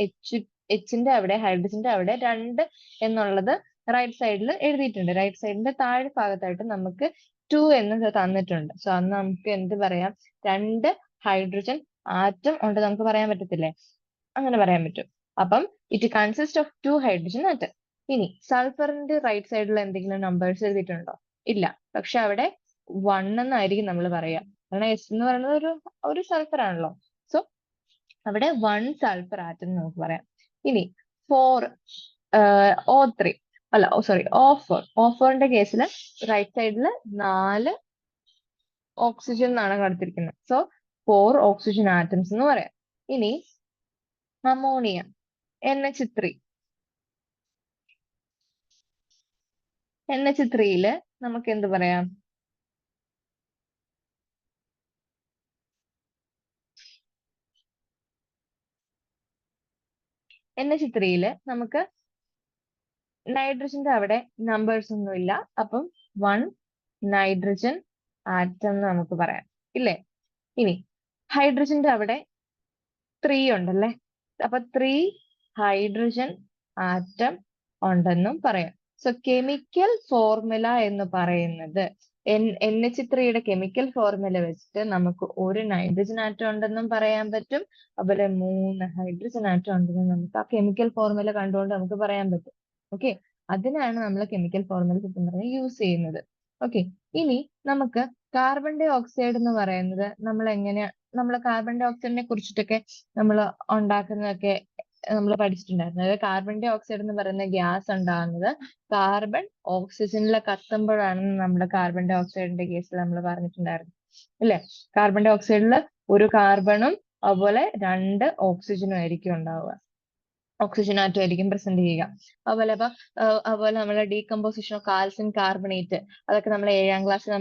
Hന്റെ അവിടെ ഹൈഡ്രജന്റെ അവിടെ 2 എന്നുള്ളത് റൈറ്റ് സൈഡിൽ എഴുതിയിട്ടുണ്ട്. റൈറ്റ് സൈഡിന്റെ താഴെ ഭാഗത്തായിട്ട് നമുക്ക് 2 എന്ന് തന്നിട്ടുണ്ട്. സോ അന്ന് നമുക്ക് എന്ത് പറയാം? 2 ഹൈഡ്രജൻ ആറ്റം ഉണ്ട് നമുക്ക് പറയാൻ പറ്റത്തില്ലേ? അങ്ങനെ പറയാൻ പറ്റും. അപ്പം it consist of 2 hydrogen atom. ഇനി സൾഫറിന്റെ റൈറ്റ് സൈഡിൽ എന്തെങ്കിലും നമ്പേഴ്സ് എഴുതിയിട്ടുണ്ടോ? ഇല്ല. പക്ഷെ അവിടെ 1 എന്നായിരിക്കും നമ്മൾ പറയാ. കാരണം S എന്ന് പറയുന്നത് ഒരു സൾഫർ ആണല്ലോ. സോ അവിടെ 1 സൾഫർ ആറ്റം എന്ന് നമുക്ക് പറയാം. ഇനി 4 O3 അല്ല സോറി O4ന്റെ കേസിൽ റൈറ്റ് സൈഡിൽ 4 ഓക്സിജൻ എന്നാണ് കൊടുത്തിരിക്കുന്നത്. സോ 4 ഓക്സിജൻ ആറ്റംസ് എന്ന് പറയാം. ഇനി അമോണിയ NH3 NH3 നമുക്ക് എന്ത് പറയാം? NH3 നമുക്ക് നൈട്രജന്റെ അവിടെ നമ്പേഴ്സ് ഒന്നും ഇല്ല. അപ്പം 1 നൈട്രജൻ ആറ്റം എന്ന് നമുക്ക് പറയാം, ഇല്ലേ? ഇനി ഹൈഡ്രജന്റെ അവിടെ 3 ഉണ്ടല്ലേ. അപ്പൊ 3 ഹൈഡ്രജൻ ആറ്റം ഉണ്ടെന്നും പറയാം. സോ കെമിക്കൽ ഫോർമുല എന്ന് പറയുന്നത് NH3യുടെ കെമിക്കൽ ഫോർമുല വെച്ചിട്ട് നമുക്ക് ഒരു നൈട്രജൻ ആറ്റം ഉണ്ടെന്നും പറയാൻ പറ്റും. അതുപോലെ 3 ഹൈഡ്രജൻ ആറ്റം ഉണ്ടെന്നും നമുക്ക് ആ കെമിക്കൽ ഫോർമുല കണ്ടുകൊണ്ട് നമുക്ക് പറയാൻ പറ്റും. ഓക്കെ, അതിനാണ് നമ്മൾ കെമിക്കൽ ഫോർമുല യൂസ് ചെയ്യുന്നത്. ഓക്കെ, ഇനി നമുക്ക് കാർബൺ ഡൈ ഓക്സൈഡ് എന്ന് പറയുന്നത് നമ്മൾ കാർബൺ ഡൈ ഓക്സൈഡിനെ കുറിച്ചിട്ടൊക്കെ നമ്മൾ ഉണ്ടാക്കുന്നതൊക്കെ നമ്മൾ പഠിച്ചിട്ടുണ്ടായിരുന്നു. അതായത് കാർബൺ ഡൈ ഓക്സൈഡ് എന്ന് പറയുന്ന ഗ്യാസ് ഉണ്ടാകുന്നത് കാർബൺ ഓക്സിജനിൽ കത്തുമ്പോഴാണെന്ന് നമ്മുടെ കാർബൺ ഡൈ ഓക്സൈഡിന്റെ കേസിൽ നമ്മൾ പറഞ്ഞിട്ടുണ്ടായിരുന്നു, അല്ലെ? കാർബൺ ഡൈ ഓക്സൈഡിൽ ഒരു കാർബണും അതുപോലെ 2 ഓക്സിജനും ആയിരിക്കും ഉണ്ടാവുക. ഓക്സിജൻ ആറ്റം ആയിരിക്കും പ്രസന്റ് ചെയ്യുക. അതുപോലെ നമ്മളെ ഡീകമ്പോസിഷൻ ഓഫ് കാൽസ്യം കാർബണേറ്റ്, അതൊക്കെ നമ്മൾ 7ാം ക്ലാസ്സിൽ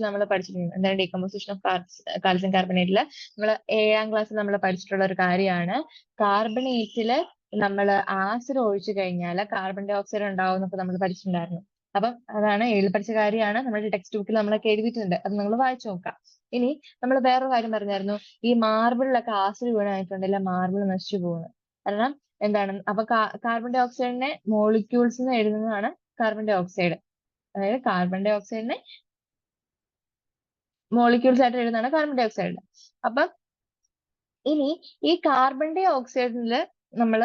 നമ്മൾ പഠിച്ചിട്ടുണ്ട്. എന്താണ് ഡീകമ്പോസിഷൻ ഓഫ് കാൽസ്യം കാർബണേറ്റിൽ നമ്മൾ 7ാം ക്ലാസ്സിൽ നമ്മൾ പഠിച്ചിട്ടുള്ള ഒരു കാര്യമാണ്. കാർബണേറ്റില് നമ്മൾ ആസിഡ് ഒഴിച്ചു കഴിഞ്ഞാൽ കാർബൺ ഡൈ ഓക്സൈഡ് ഉണ്ടാവും എന്നൊക്കെ നമ്മൾ പഠിച്ചിട്ടുണ്ടായിരുന്നു. അപ്പം അതാണ് പഠിച്ച കാര്യമാണ്. നമ്മുടെ ടെക്സ്റ്റ് ബുക്കിൽ നമ്മളൊക്കെ എഴുതിയിട്ടുണ്ട്. അത് നിങ്ങൾ വായിച്ചു നോക്കാം. ഇനി നമ്മൾ വേറൊരു കാര്യം പറഞ്ഞായിരുന്നു, ഈ മാർബിളിലൊക്കെ ആസിഡ് വീണായിട്ടുണ്ടെങ്കിൽ മാർബിൾ നശിച്ചു പോകുന്നത്. കാരണം എന്താണ്? അപ്പൊ കാർബൺ ഡൈ ഓക്സൈഡിനെ മോളിക്യൂൾസ് എന്ന് എഴുതുന്നതാണ് കാർബൺ ഡൈ ഓക്സൈഡ്. അതായത് കാർബൺ ഡൈ ഓക്സൈഡിനെ മോളിക്യൂൾസ് ആയിട്ട് എഴുതുന്നതാണ് കാർബൺ ഡൈ ഓക്സൈഡ്. അപ്പൊ ഇനി ഈ കാർബൺ ഡൈ ഓക്സൈഡിൽ നമ്മൾ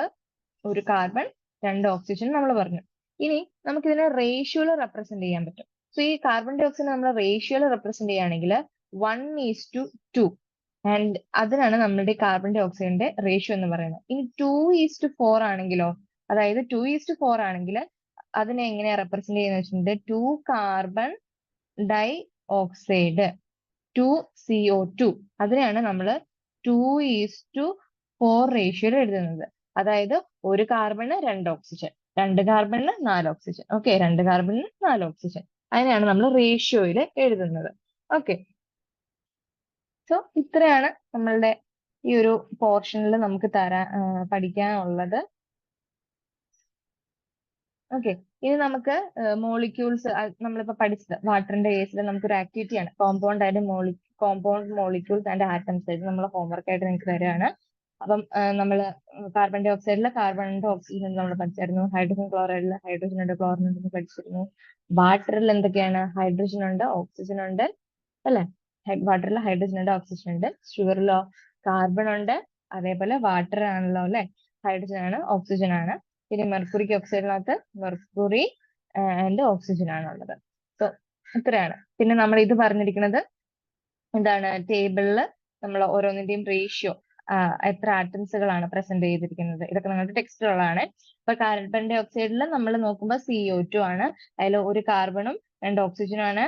ഒരു കാർബൺ 2 ഓക്സിജൻ നമ്മൾ പറഞ്ഞു. ഇനി നമുക്ക് ഇതിനെ റേഷ്യോയിൽ റെപ്രസെന്റ് ചെയ്യാൻ പറ്റും. സോ ഈ കാർബൺ ഡൈ ഓക്സൈഡ് നമ്മൾ റേഷ്യോയിൽ റെപ്രസെന്റ് ചെയ്യുകയാണെങ്കിൽ 1:2 ആൻഡ് അതിനാണ് നമ്മുടെ കാർബൺ ഡൈ ഓക്സൈഡിന്റെ റേഷ്യോ എന്ന് പറയുന്നത്. ഇനി 2:4 ആണെങ്കിലോ, അതായത് 2:4 ആണെങ്കിൽ അതിനെ എങ്ങനെയാ റെപ്രസെന്റ് ചെയ്യുന്നത് വെച്ചിട്ടുണ്ടെങ്കിൽ 2 കാർബൺ ഡൈ ഓക്സൈഡ് 2 CO2 അതിനെയാണ് നമ്മൾ 2:4 റേഷ്യോയിൽ എഴുതുന്നത്. അതായത് ഒരു carbon 2 oxygen, 2 കാർബണിന് 4 oxygen. Okay, 2 കാർബണിന് 4 oxygen, അതിനെയാണ് നമ്മൾ റേഷ്യോയിൽ എഴുതുന്നത്. ഓക്കെ, സോ ഇത്രയാണ് നമ്മളുടെ ഈ ഒരു പോർഷനിൽ നമുക്ക് പഠിക്കാനുള്ളത്. ഓക്കെ, ഇനി നമുക്ക് മോളിക്യൂൾസ് നമ്മളിപ്പോ പഠിച്ചത് വാട്ടറിന്റെ കേസിൽ നമുക്കൊരു ആക്ടിവിറ്റിയാണ് കോമ്പൗണ്ട് മോളിക്യൂൾസ് ആൻഡ് ആറ്റംസ് ആയിട്ട് നമ്മൾ ഹോംവർക്ക് ആയിട്ട് നിങ്ങൾക്ക് തരികയാണ്. അപ്പം നമ്മൾ കാർബൺ ഡൈ ഓക്സൈഡിൽ കാർബണിന്റെ ഓക്സിജൻ നമ്മൾ പഠിച്ചായിരുന്നു. ഹൈഡ്രജൻ ക്ലോറൈഡിൽ ഹൈഡ്രജൻ ഉണ്ട്, ക്ലോറിൻ ഉണ്ട് പഠിച്ചിരുന്നു. വാട്ടറിൽ എന്തൊക്കെയാണ്? ഹൈഡ്രജൻ ഉണ്ട്, ഓക്സിജൻ ഉണ്ട്, അല്ലെ? വാട്ടറിൽ ഹൈഡ്രജൻ ഉണ്ട്, ഓക്സിജൻ ഉണ്ട്. ഷുഗറിലോ കാർബൺ ഉണ്ട്, അതേപോലെ വാട്ടർ ആണല്ലോ, അല്ലെ? ഹൈഡ്രജൻ ആണ്, ഓക്സിജൻ ആണ്. പിന്നെ മെർക്കുറിക്ക് ഓക്സൈഡിനകത്ത് മെർക്കുറി ആൻഡ് ഓക്സിജൻ ആണുള്ളത്. സോ ഇത്രയാണ്. പിന്നെ നമ്മൾ ഇത് പറഞ്ഞിരിക്കുന്നത് എന്താണ്? ടേബിളിൽ നമ്മൾ ഓരോന്നിന്റെയും റേഷ്യോ, എത്ര ആറ്റംസുകളാണ് പ്രസന്റ് ചെയ്തിരിക്കുന്നത്, ഇതൊക്കെ നിങ്ങളുടെ ടെക്സ്റ്റുകളാണ്. ഇപ്പൊ കാർബൺ ഡൈ ഓക്സൈഡിൽ നമ്മൾ നോക്കുമ്പോൾ CO2 ആണ്, അതിൽ ഒരു കാർബണും 2 ഓക്സിജനും ആണ്.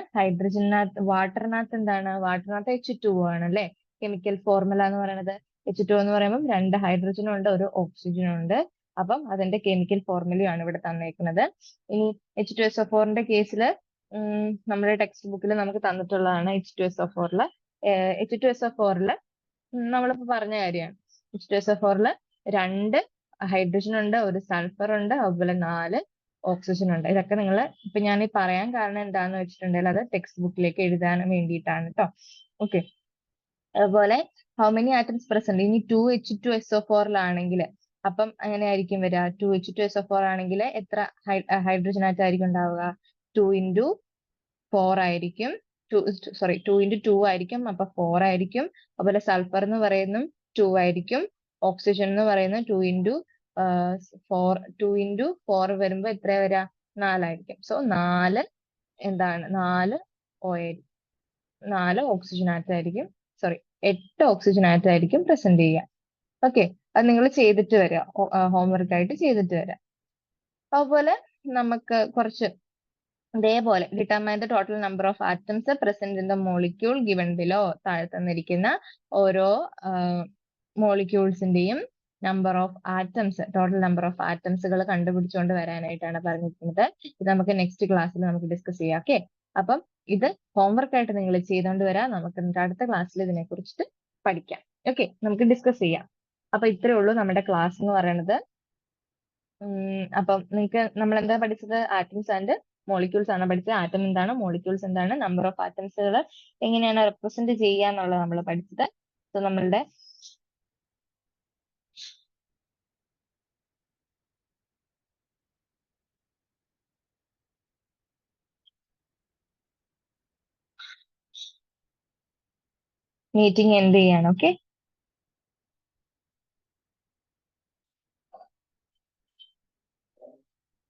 വാട്ടറിനകത്ത് എന്താണ്? വാട്ടറിനകത്ത് H2O ആണ്, അല്ലെ? കെമിക്കൽ ഫോർമുല എന്ന് പറയുന്നത് H2O എന്ന് പറയുമ്പോൾ 2 ഹൈഡ്രജനും ഉണ്ട്, ഒരു ഓക്സിജനും ഉണ്ട്. അപ്പം അതിന്റെ കെമിക്കൽ ഫോർമുലയാണ് ഇവിടെ തന്നേക്കുന്നത്. ഇനി H2SO4ന്റെ കേസിൽ നമ്മുടെ ടെക്സ്റ്റ് ബുക്കിൽ നമുക്ക് തന്നിട്ടുള്ളതാണ്. H2SO4ല് നമ്മളിപ്പോ പറഞ്ഞ കാര്യമാണ്. H2SO4ൽ 2 ഹൈഡ്രജൻ ഉണ്ട്, ഒരു സൾഫർ ഉണ്ട്, അതുപോലെ 4 ഓക്സിജൻ ഉണ്ട്. ഇതൊക്കെ നിങ്ങൾ ഇപ്പൊ ഞാൻ പറയാൻ കാരണം എന്താന്ന് വെച്ചിട്ടുണ്ടെങ്കിൽ അത് ടെക്സ്റ്റ് ബുക്കിലേക്ക് എഴുതാൻ വേണ്ടിയിട്ടാണ് കേട്ടോ. ഓക്കെ, അതുപോലെ ഹൗ മെനി ആറ്റംസ് പ്രസന്റ്? ഇനി 2H2SO4ലാണെങ്കിൽ അപ്പം അങ്ങനെ ആയിരിക്കും വരിക. 2H2SO4 ആണെങ്കിൽ എത്ര ഹൈഡ്രജൻ ആറ്റം ആയിരിക്കും ഉണ്ടാവുക? 2x4 ആയിരിക്കും. 2x2 ആയിരിക്കും, അപ്പൊ 4 ആയിരിക്കും. അതുപോലെ സൾഫർ എന്ന് പറയുന്നതും 2 ആയിരിക്കും. ഓക്സിജൻ എന്ന് പറയുന്നത് 2x 2 ഇൻറ്റു 4 വരുമ്പോ എത്ര വരാ? 4 സോ 4 എന്താണ്? 4 ഓക്സിജൻ ആറ്റം ആയിരിക്കും, സോറി 8 ഓക്സിജൻ ആറ്റം ആയിരിക്കും പ്രസന്റ് ചെയ്യുക. ഓക്കെ, അത് നിങ്ങൾ ചെയ്തിട്ട് വരിക, ഹോംവർക്ക് ആയിട്ട് ചെയ്തിട്ട് വരാം. അതുപോലെ നമുക്ക് കുറച്ച് ഇതേപോലെ determine the total number of atoms present in the molecule given below, താഴെ തന്നിരിക്കുന്ന ഓരോ മോളിക്യൂൾസിന്റെയും number of atoms, total number of ആറ്റംസുകൾ കണ്ടുപിടിച്ചുകൊണ്ട് വരാനായിട്ടാണ് പറഞ്ഞിരിക്കുന്നത്. ഇത് നമുക്ക് നെക്സ്റ്റ് ക്ലാസ്സിൽ നമുക്ക് ഡിസ്കസ് ചെയ്യാം. ഓക്കെ, അപ്പം ഇത് ഹോംവർക്ക് ആയിട്ട് നിങ്ങൾ ചെയ്തുകൊണ്ട് വരാം. നമുക്ക് എന്നിട്ട് അടുത്ത ക്ലാസ്സിൽ ഇതിനെ കുറിച്ചിട്ട് പഠിക്കാം. ഓക്കെ, നമുക്ക് ഡിസ്കസ് ചെയ്യാം. അപ്പൊ ഇത്രേ ഉള്ളൂ നമ്മുടെ ക്ലാസ് എന്ന് പറയുന്നത്. അപ്പം നിങ്ങൾക്ക് നമ്മൾ എന്താ പഠിച്ചത്? ആറ്റംസ് ആൻഡ് മോളിക്യൂൾസ് ആണ് പഠിച്ചത്. ആറ്റം എന്താണ്, മോളിക്യൂൾസ് എന്താണ്, നമ്പർ ഓഫ് ആറ്റംസുകൾ എങ്ങനെയാണ് റെപ്രസെന്റ് ചെയ്യുക എന്നുള്ളത് നമ്മൾ പഠിച്ചത്. സോ നമ്മളുടെ മീറ്റിംഗ് എന്ത് ചെയ്യാണ്. ഓക്കെ.